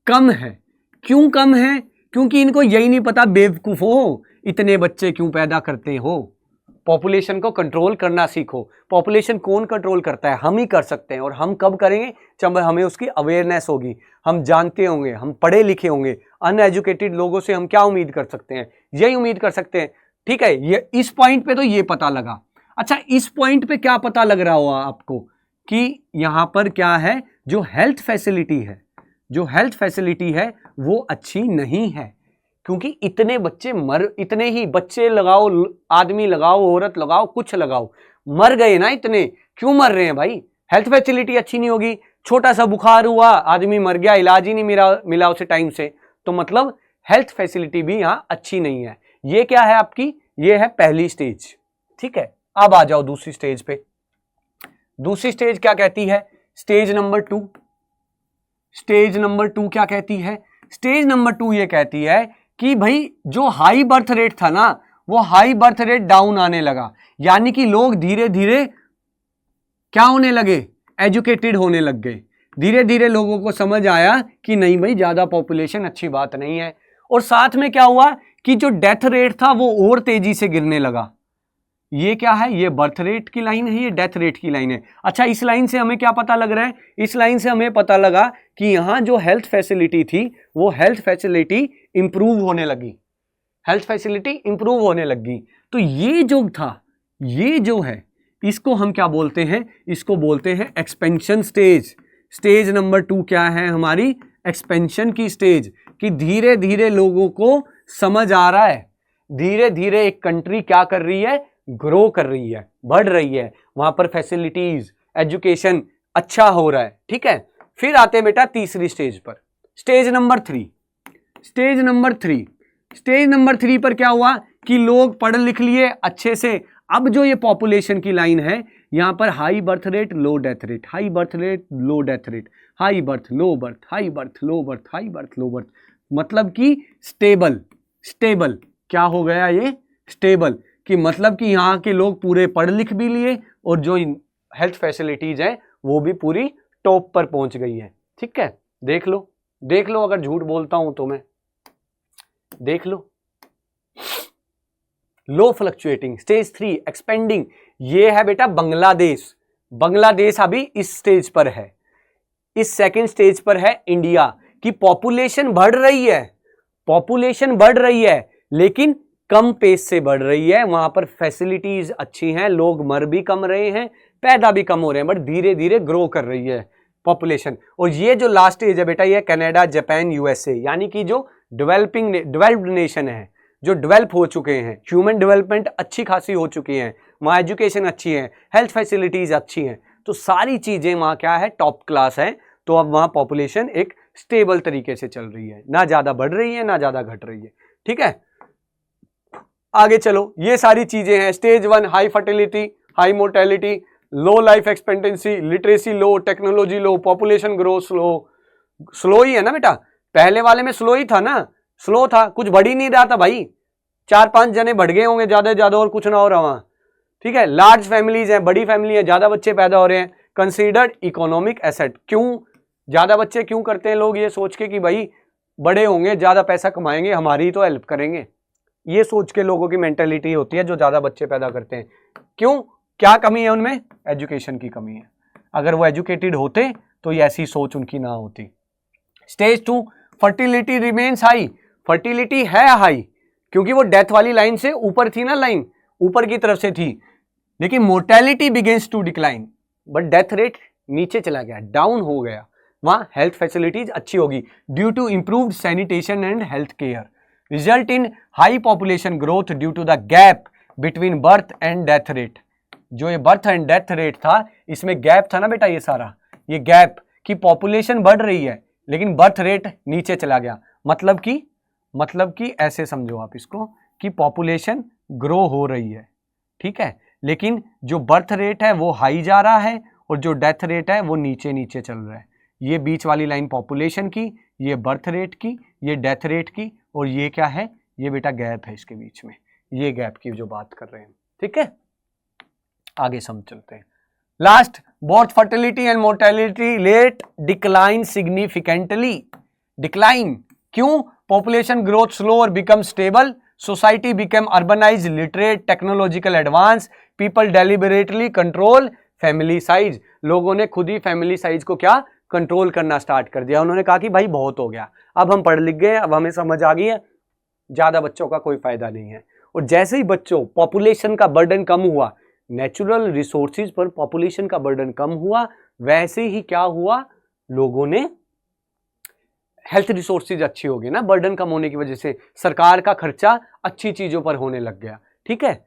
कम है। क्यों कम है, क्योंकि इनको यही नहीं पता, बेवकूफ हो, इतने बच्चे क्यों पैदा करते हो। पॉपुलेशन को कंट्रोल करना सीखो। पॉपुलेशन कौन कंट्रोल करता है, हम ही कर सकते हैं। और हम कब करेंगे, जब हमें उसकी अवेयरनेस होगी, हम जानते होंगे, हम पढ़े लिखे होंगे। अनएजुकेटेड लोगों से हम क्या उम्मीद कर सकते हैं, यही उम्मीद कर सकते हैं। ठीक है, ये इस पॉइंट पे तो ये पता लगा। अच्छा, इस पॉइंट पे क्या पता लग रहा होगा आपको, कि यहां पर क्या है, जो हेल्थ फैसिलिटी है वो अच्छी नहीं है। क्योंकि इतने ही बच्चे लगाओ, आदमी लगाओ, औरत लगाओ, कुछ लगाओ, मर गए ना इतने। क्यों मर रहे हैं भाई, हेल्थ फैसिलिटी अच्छी नहीं होगी। छोटा सा बुखार हुआ, आदमी मर गया, इलाज ही नहीं मिला उसे टाइम से, तो मतलब हेल्थ फैसिलिटी भी यहां अच्छी नहीं है। ये क्या है आपकी, ये है पहली स्टेज। ठीक है, अब आ जाओ दूसरी स्टेज पे। दूसरी स्टेज क्या कहती है, स्टेज नंबर 2। स्टेज नंबर 2 क्या कहती है, स्टेज नंबर 2 ये कहती है कि भाई जो हाई बर्थ रेट था ना, वो हाई बर्थ रेट डाउन आने लगा। यानी कि लोग धीरे धीरे क्या होने लगे, एजुकेटेड होने लग गए। धीरे धीरे लोगों को समझ आया कि नहीं भाई, ज्यादा पॉपुलेशन अच्छी बात नहीं है। और साथ में क्या हुआ कि जो डेथ रेट था वो और तेजी से गिरने लगा। ये क्या है, ये बर्थ रेट की लाइन है, ये डेथ रेट की लाइन है। अच्छा, इस लाइन से हमें क्या पता लग रहा है, इस लाइन से हमें पता लगा कि यहां जो हेल्थ फैसिलिटी थी, वो हेल्थ फैसिलिटी इंप्रूव होने लगी, हेल्थ फैसिलिटी इंप्रूव होने लगी। तो ये जो था, ये जो है, इसको हम क्या बोलते हैं, इसको बोलते हैं एक्सपेंशन स्टेज। स्टेज नंबर 2 क्या है हमारी, एक्सपेंशन की स्टेज। कि धीरे धीरे लोगों को समझ आ रहा है, धीरे धीरे एक कंट्री क्या कर रही है, ग्रो कर रही है, बढ़ रही है, वहां पर फैसिलिटीज, एजुकेशन अच्छा हो रहा है। ठीक है, फिर आते हैं बेटा तीसरी स्टेज पर, स्टेज नंबर 3। स्टेज नंबर 3 पर क्या हुआ कि लोग पढ़ लिख लिए अच्छे से। अब जो ये पॉपुलेशन की लाइन है, यहां पर हाई बर्थ रेट, लो death rate, high birth rate, लो death rate, high birth, low birth, high birth, low birth, high birth, low birth, मतलब कि स्टेबल क्या हो गया ये, स्टेबल। कि मतलब कि यहाँ के लोग पूरे पढ़ लिख भी लिए, और जो हेल्थ फैसिलिटीज हैं वो भी पूरी टॉप पर पहुंच गई है। ठीक है, देख लो अगर झूठ बोलता हूं तो मैं, देख लो। लो फ्लक्चुएटिंग, स्टेज 3 एक्सपेंडिंग, ये है बेटा बांग्लादेश अभी इस स्टेज पर है। इस सेकंड स्टेज पर है इंडिया की पॉपुलेशन बढ़ रही है, लेकिन कम पेस से बढ़ रही है। वहां पर फैसिलिटीज अच्छी हैं, लोग मर भी कम रहे हैं, पैदा भी कम हो रहे हैं, बट धीरे धीरे ग्रो कर रही है पॉपुलेशन। और ये जो लास्ट स्टेज है बेटा, ये कनाडा, जापान, यूएसए, यानी कि जो डेवलप्ड नेशन है, जो डेवलप हो चुके हैं, ह्यूमन डेवलपमेंट अच्छी खासी हो चुकी है, वहाँ एजुकेशन अच्छी है, हेल्थ फैसिलिटीज अच्छी हैं, तो सारी चीजें वहाँ क्या है, टॉप क्लास है। तो अब वहाँ पॉपुलेशन एक स्टेबल तरीके से चल रही है, ना ज्यादा बढ़ रही है ना ज्यादा घट रही है। ठीक है, आगे चलो, ये सारी चीजें हैं। Stage 1 high fertility, high mortality, low life expectancy, literacy low, technology low, population growth slow. Slow ही है ना बेटा, पहले वाले में स्लो ही था ना, स्लो था, कुछ बढ़ ही नहीं रहा था भाई, 4-5 जने बढ़ गए होंगे ज्यादा से ज्यादा, और कुछ ना हो रहा वहां, ठीक है। लार्ज फैमिलीज हैं, बड़ी फैमिली है, ज्यादा बच्चे पैदा हो रहे हैं। कंसीडर्ड इकोनॉमिक एसेट, क्यों ज्यादा बच्चे क्यों करते हैं लोग, ये सोच के कि भाई बड़े होंगे, ज्यादा पैसा कमाएंगे, हमारी तो हेल्प करेंगे, ये सोच के लोगों की मेंटेलिटी होती है जो ज्यादा बच्चे पैदा करते हैं। क्यों, क्या कमी है उनमें, एजुकेशन की कमी है। अगर वो एजुकेटेड होते तो ये ऐसी सोच उनकी ना होती। Stage 2, fertility remains high, fertility है हाई, क्योंकि वो डेथ वाली लाइन से ऊपर थी ना, लाइन ऊपर की तरफ से थी, लेकिन mortality begins to decline, but death rate नीचे चला गया, डाउन हो गया। वहां हेल्थ फैसिलिटीज अच्छी होगी due to improved sanitation and health care, result in high population growth due to the gap between birth and death rate. जो ये बर्थ एंड डेथ रेट था, इसमें गैप था ना बेटा, ये सारा ये गैप की पॉपुलेशन बढ़ रही है लेकिन बर्थ रेट नीचे चला गया, मतलब कि ऐसे समझो आप इसको कि पॉपुलेशन ग्रो हो रही है, ठीक है, लेकिन जो बर्थ रेट है वो हाई जा रहा है और जो डेथ रेट है वो नीचे नीचे चल रहा है। ये बीच वाली लाइन पॉपुलेशन की, ये बर्थ रेट की, ये डेथ रेट की, और ये क्या है, ये बेटा गैप है इसके बीच में, ये गैप की जो बात कर रहे हैं, ठीक है। आगे समझ चलते हैं। Last, both fertility and mortality rate decline significantly, decline क्यों, पॉपुलेशन ग्रोथ स्लो और become stable, society become urbanise, literate, technological advance, people deliberately control family size, लोगों ने खुद ही फैमिली साइज को क्या कंट्रोल करना स्टार्ट कर दिया। उन्होंने कहा कि भाई बहुत हो गया, अब हम पढ़ लिख गए, अब हमें समझ आ गई है, ज्यादा बच्चों का कोई फायदा नहीं है। और जैसे ही बच्चों पॉपुलेशन का बर्डन कम हुआ, नेचुरल रिसोर्सेज पर पॉपुलेशन का बर्डन कम हुआ, वैसे ही क्या हुआ, लोगों ने हेल्थ रिसोर्सेज अच्छी हो गई ना, बर्डन कम होने की वजह से सरकार का खर्चा अच्छी चीजों पर होने लग गया, ठीक है।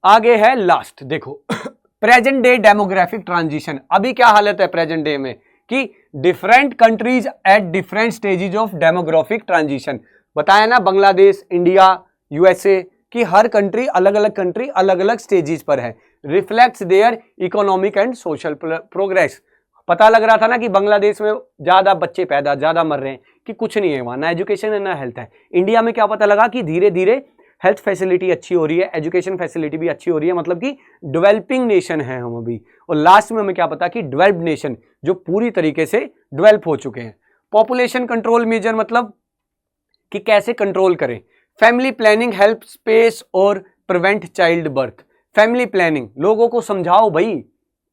आगे है लास्ट, देखो प्रेजेंट डे डेमोग्राफिक ट्रांजिशन, अभी क्या हालत है प्रेजेंट डे में कि different countries at different stages of demographic transition. बताया ना, बांग्लादेश, इंडिया, यूएसए कि हर कंट्री अलग अलग स्टेजेस पर है, reflects their economic and social progress. पता लग रहा था ना कि बांग्लादेश में ज्यादा बच्चे पैदा, ज्यादा मर रहे हैं, कि कुछ नहीं है वहां, ना एजुकेशन है ना हेल्थ है। इंडिया में क्या पता लगा कि धीरे धीरे हेल्थ फैसिलिटी अच्छी हो रही है, एजुकेशन फैसिलिटी भी अच्छी हो रही है, मतलब कि डेवलपिंग नेशन है हम अभी। और लास्ट में हमें क्या पता कि डेवलप्ड नेशन, जो पूरी तरीके से डेवलप हो चुके हैं। पॉपुलेशन कंट्रोल मेजर मतलब कि कैसे कंट्रोल करें। फैमिली प्लानिंग हेल्प स्पेस और prevent child birth. Family planning, लोगों को समझाओ भाई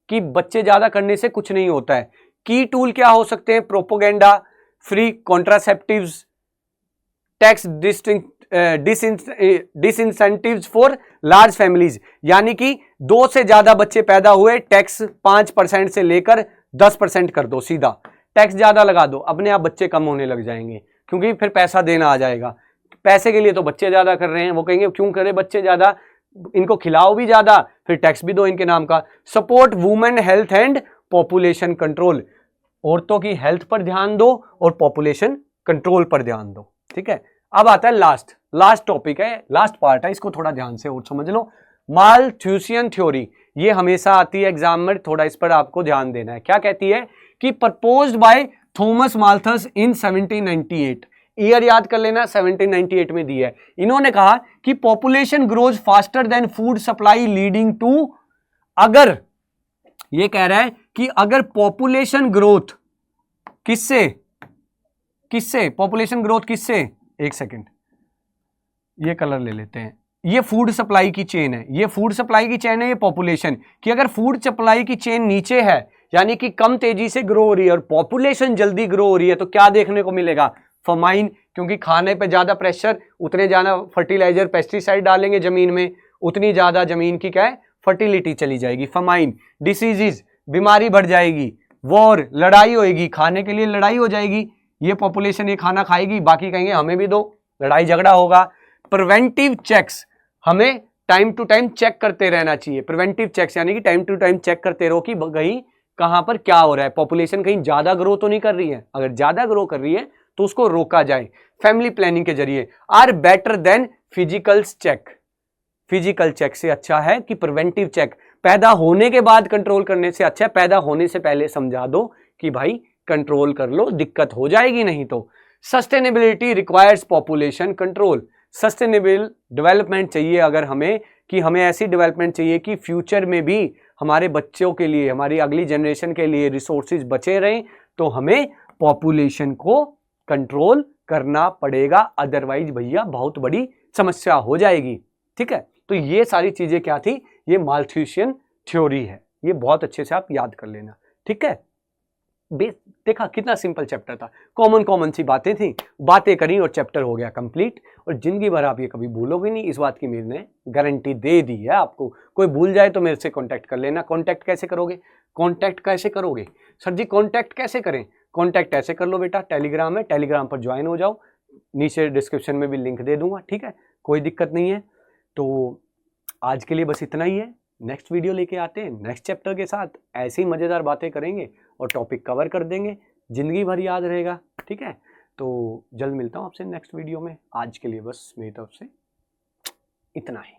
कि बच्चे ज्यादा करने से कुछ नहीं होता है। की टूल क्या हो सकते हैं, propaganda, free contraceptives, tax disincentives for large families, यानी कि 2 से ज्यादा बच्चे पैदा हुए, टैक्स 5% से लेकर 10% कर दो, सीधा टैक्स ज्यादा लगा दो, अपने आप बच्चे कम होने लग जाएंगे, क्योंकि फिर पैसा देना आ जाएगा। पैसे के लिए तो बच्चे ज्यादा कर रहे हैं, वो कहेंगे क्यों करे बच्चे ज्यादा, इनको खिलाओ भी ज्यादा, फिर टैक्स भी दो इनके नाम का। Support women health and population control, औरतों की हेल्थ पर ध्यान दो और पॉपुलेशन कंट्रोल पर ध्यान दो, ठीक है। अब आता है लास्ट टॉपिक है, लास्ट पार्ट है, इसको थोड़ा ध्यान से और समझ लो। मालथ्यूसियन थ्योरी, ये हमेशा आती है एग्जाम में, थोड़ा इस पर आपको ध्यान देना है। क्या कहती है कि proposed by Thomas Malthus in 1798, year याद कर लेना, 1798 में दी है। इन्होंने कहा कि population grows faster than food supply leading to, अगर ये कह रहा है कि अगर पॉपुलेशन ग्रोथ किससे पॉपुलेशन ग्रोथ किससे, एक सेकंड ये कलर ले लेते हैं, ये फूड सप्लाई की चेन है, ये फूड सप्लाई की चेन है, ये पॉपुलेशन की, अगर फूड सप्लाई की चेन नीचे है यानी कि कम तेजी से ग्रो हो रही है और पॉपुलेशन जल्दी ग्रो हो रही है, तो क्या देखने को मिलेगा, फमाइन, क्योंकि खाने पे ज्यादा प्रेशर, उतने ज्यादा फर्टिलाइजर पेस्टिसाइड डालेंगे जमीन में, उतनी ज्यादा जमीन की क्या है फर्टिलिटी चली जाएगी, फमाइन। डिसीजेज, बीमारी बढ़ जाएगी। वॉर, लड़ाई होएगी, खाने के लिए लड़ाई हो जाएगी, ये पॉपुलेशन ये खाना खाएगी, बाकी कहेंगे हमें भी दो, लड़ाई झगड़ा होगा। प्रिवेंटिव चेक्स, हमें टाइम टू टाइम चेक करते रहना चाहिए। प्रिवेंटिव चेक्स यानी कि टाइम टू टाइम चेक करते रहो कि कहीं कहां पर क्या हो रहा है, पॉपुलेशन कहीं ज्यादा ग्रो तो नहीं कर रही है, अगर ज्यादा ग्रो कर रही है तो उसको रोका जाए फैमिली प्लानिंग के जरिए। Are better than physical check, physical check से अच्छा है कि प्रिवेंटिव चेक, पैदा होने के बाद कंट्रोल करने से अच्छा है पैदा होने से पहले समझा दो कि भाई कंट्रोल कर लो, दिक्कत हो जाएगी नहीं तो। Sustainability requires population control. Sustainable development चाहिए अगर हमें, कि हमें ऐसी डेवलपमेंट चाहिए कि फ्यूचर में भी हमारे बच्चों के लिए, हमारी अगली जनरेशन के लिए रिसोर्सेज बचे रहें, तो हमें पॉपुलेशन को कंट्रोल करना पड़ेगा, अदरवाइज भैया बहुत बड़ी समस्या हो जाएगी। ठीक है, तो ये सारी चीजें क्या थी, ये माल्थुसियन थ्योरी है, ये बहुत अच्छे से आप याद कर लेना। ठीक है, देखा कितना सिंपल चैप्टर था, कॉमन सी बातें थी, बातें करी और चैप्टर हो गया कंप्लीट, और जिंदगी भर आप ये कभी भूलोगे नहीं, इस बात की मैंने गारंटी दे दी है आपको। कोई भूल जाए तो मेरे से कांटेक्ट कर लेना। कांटेक्ट कैसे करोगे, सर जी कांटेक्ट कैसे करें? कांटेक्ट ऐसे कर लो बेटा, टेलीग्राम है, टेलीग्राम पर ज्वाइन हो जाओ, नीचे डिस्क्रिप्शन में भी लिंक दे दूंगा। ठीक है, कोई दिक्कत नहीं है। तो आज के लिए बस इतना ही है, नेक्स्ट वीडियो लेके आते हैं नेक्स्ट चैप्टर के साथ, ऐसी मज़ेदार बातें करेंगे और टॉपिक कवर कर देंगे, जिंदगी भर याद रहेगा। ठीक है, तो जल्द मिलता हूँ आपसे नेक्स्ट वीडियो में। आज के लिए बस मेरी तरफ से इतना ही।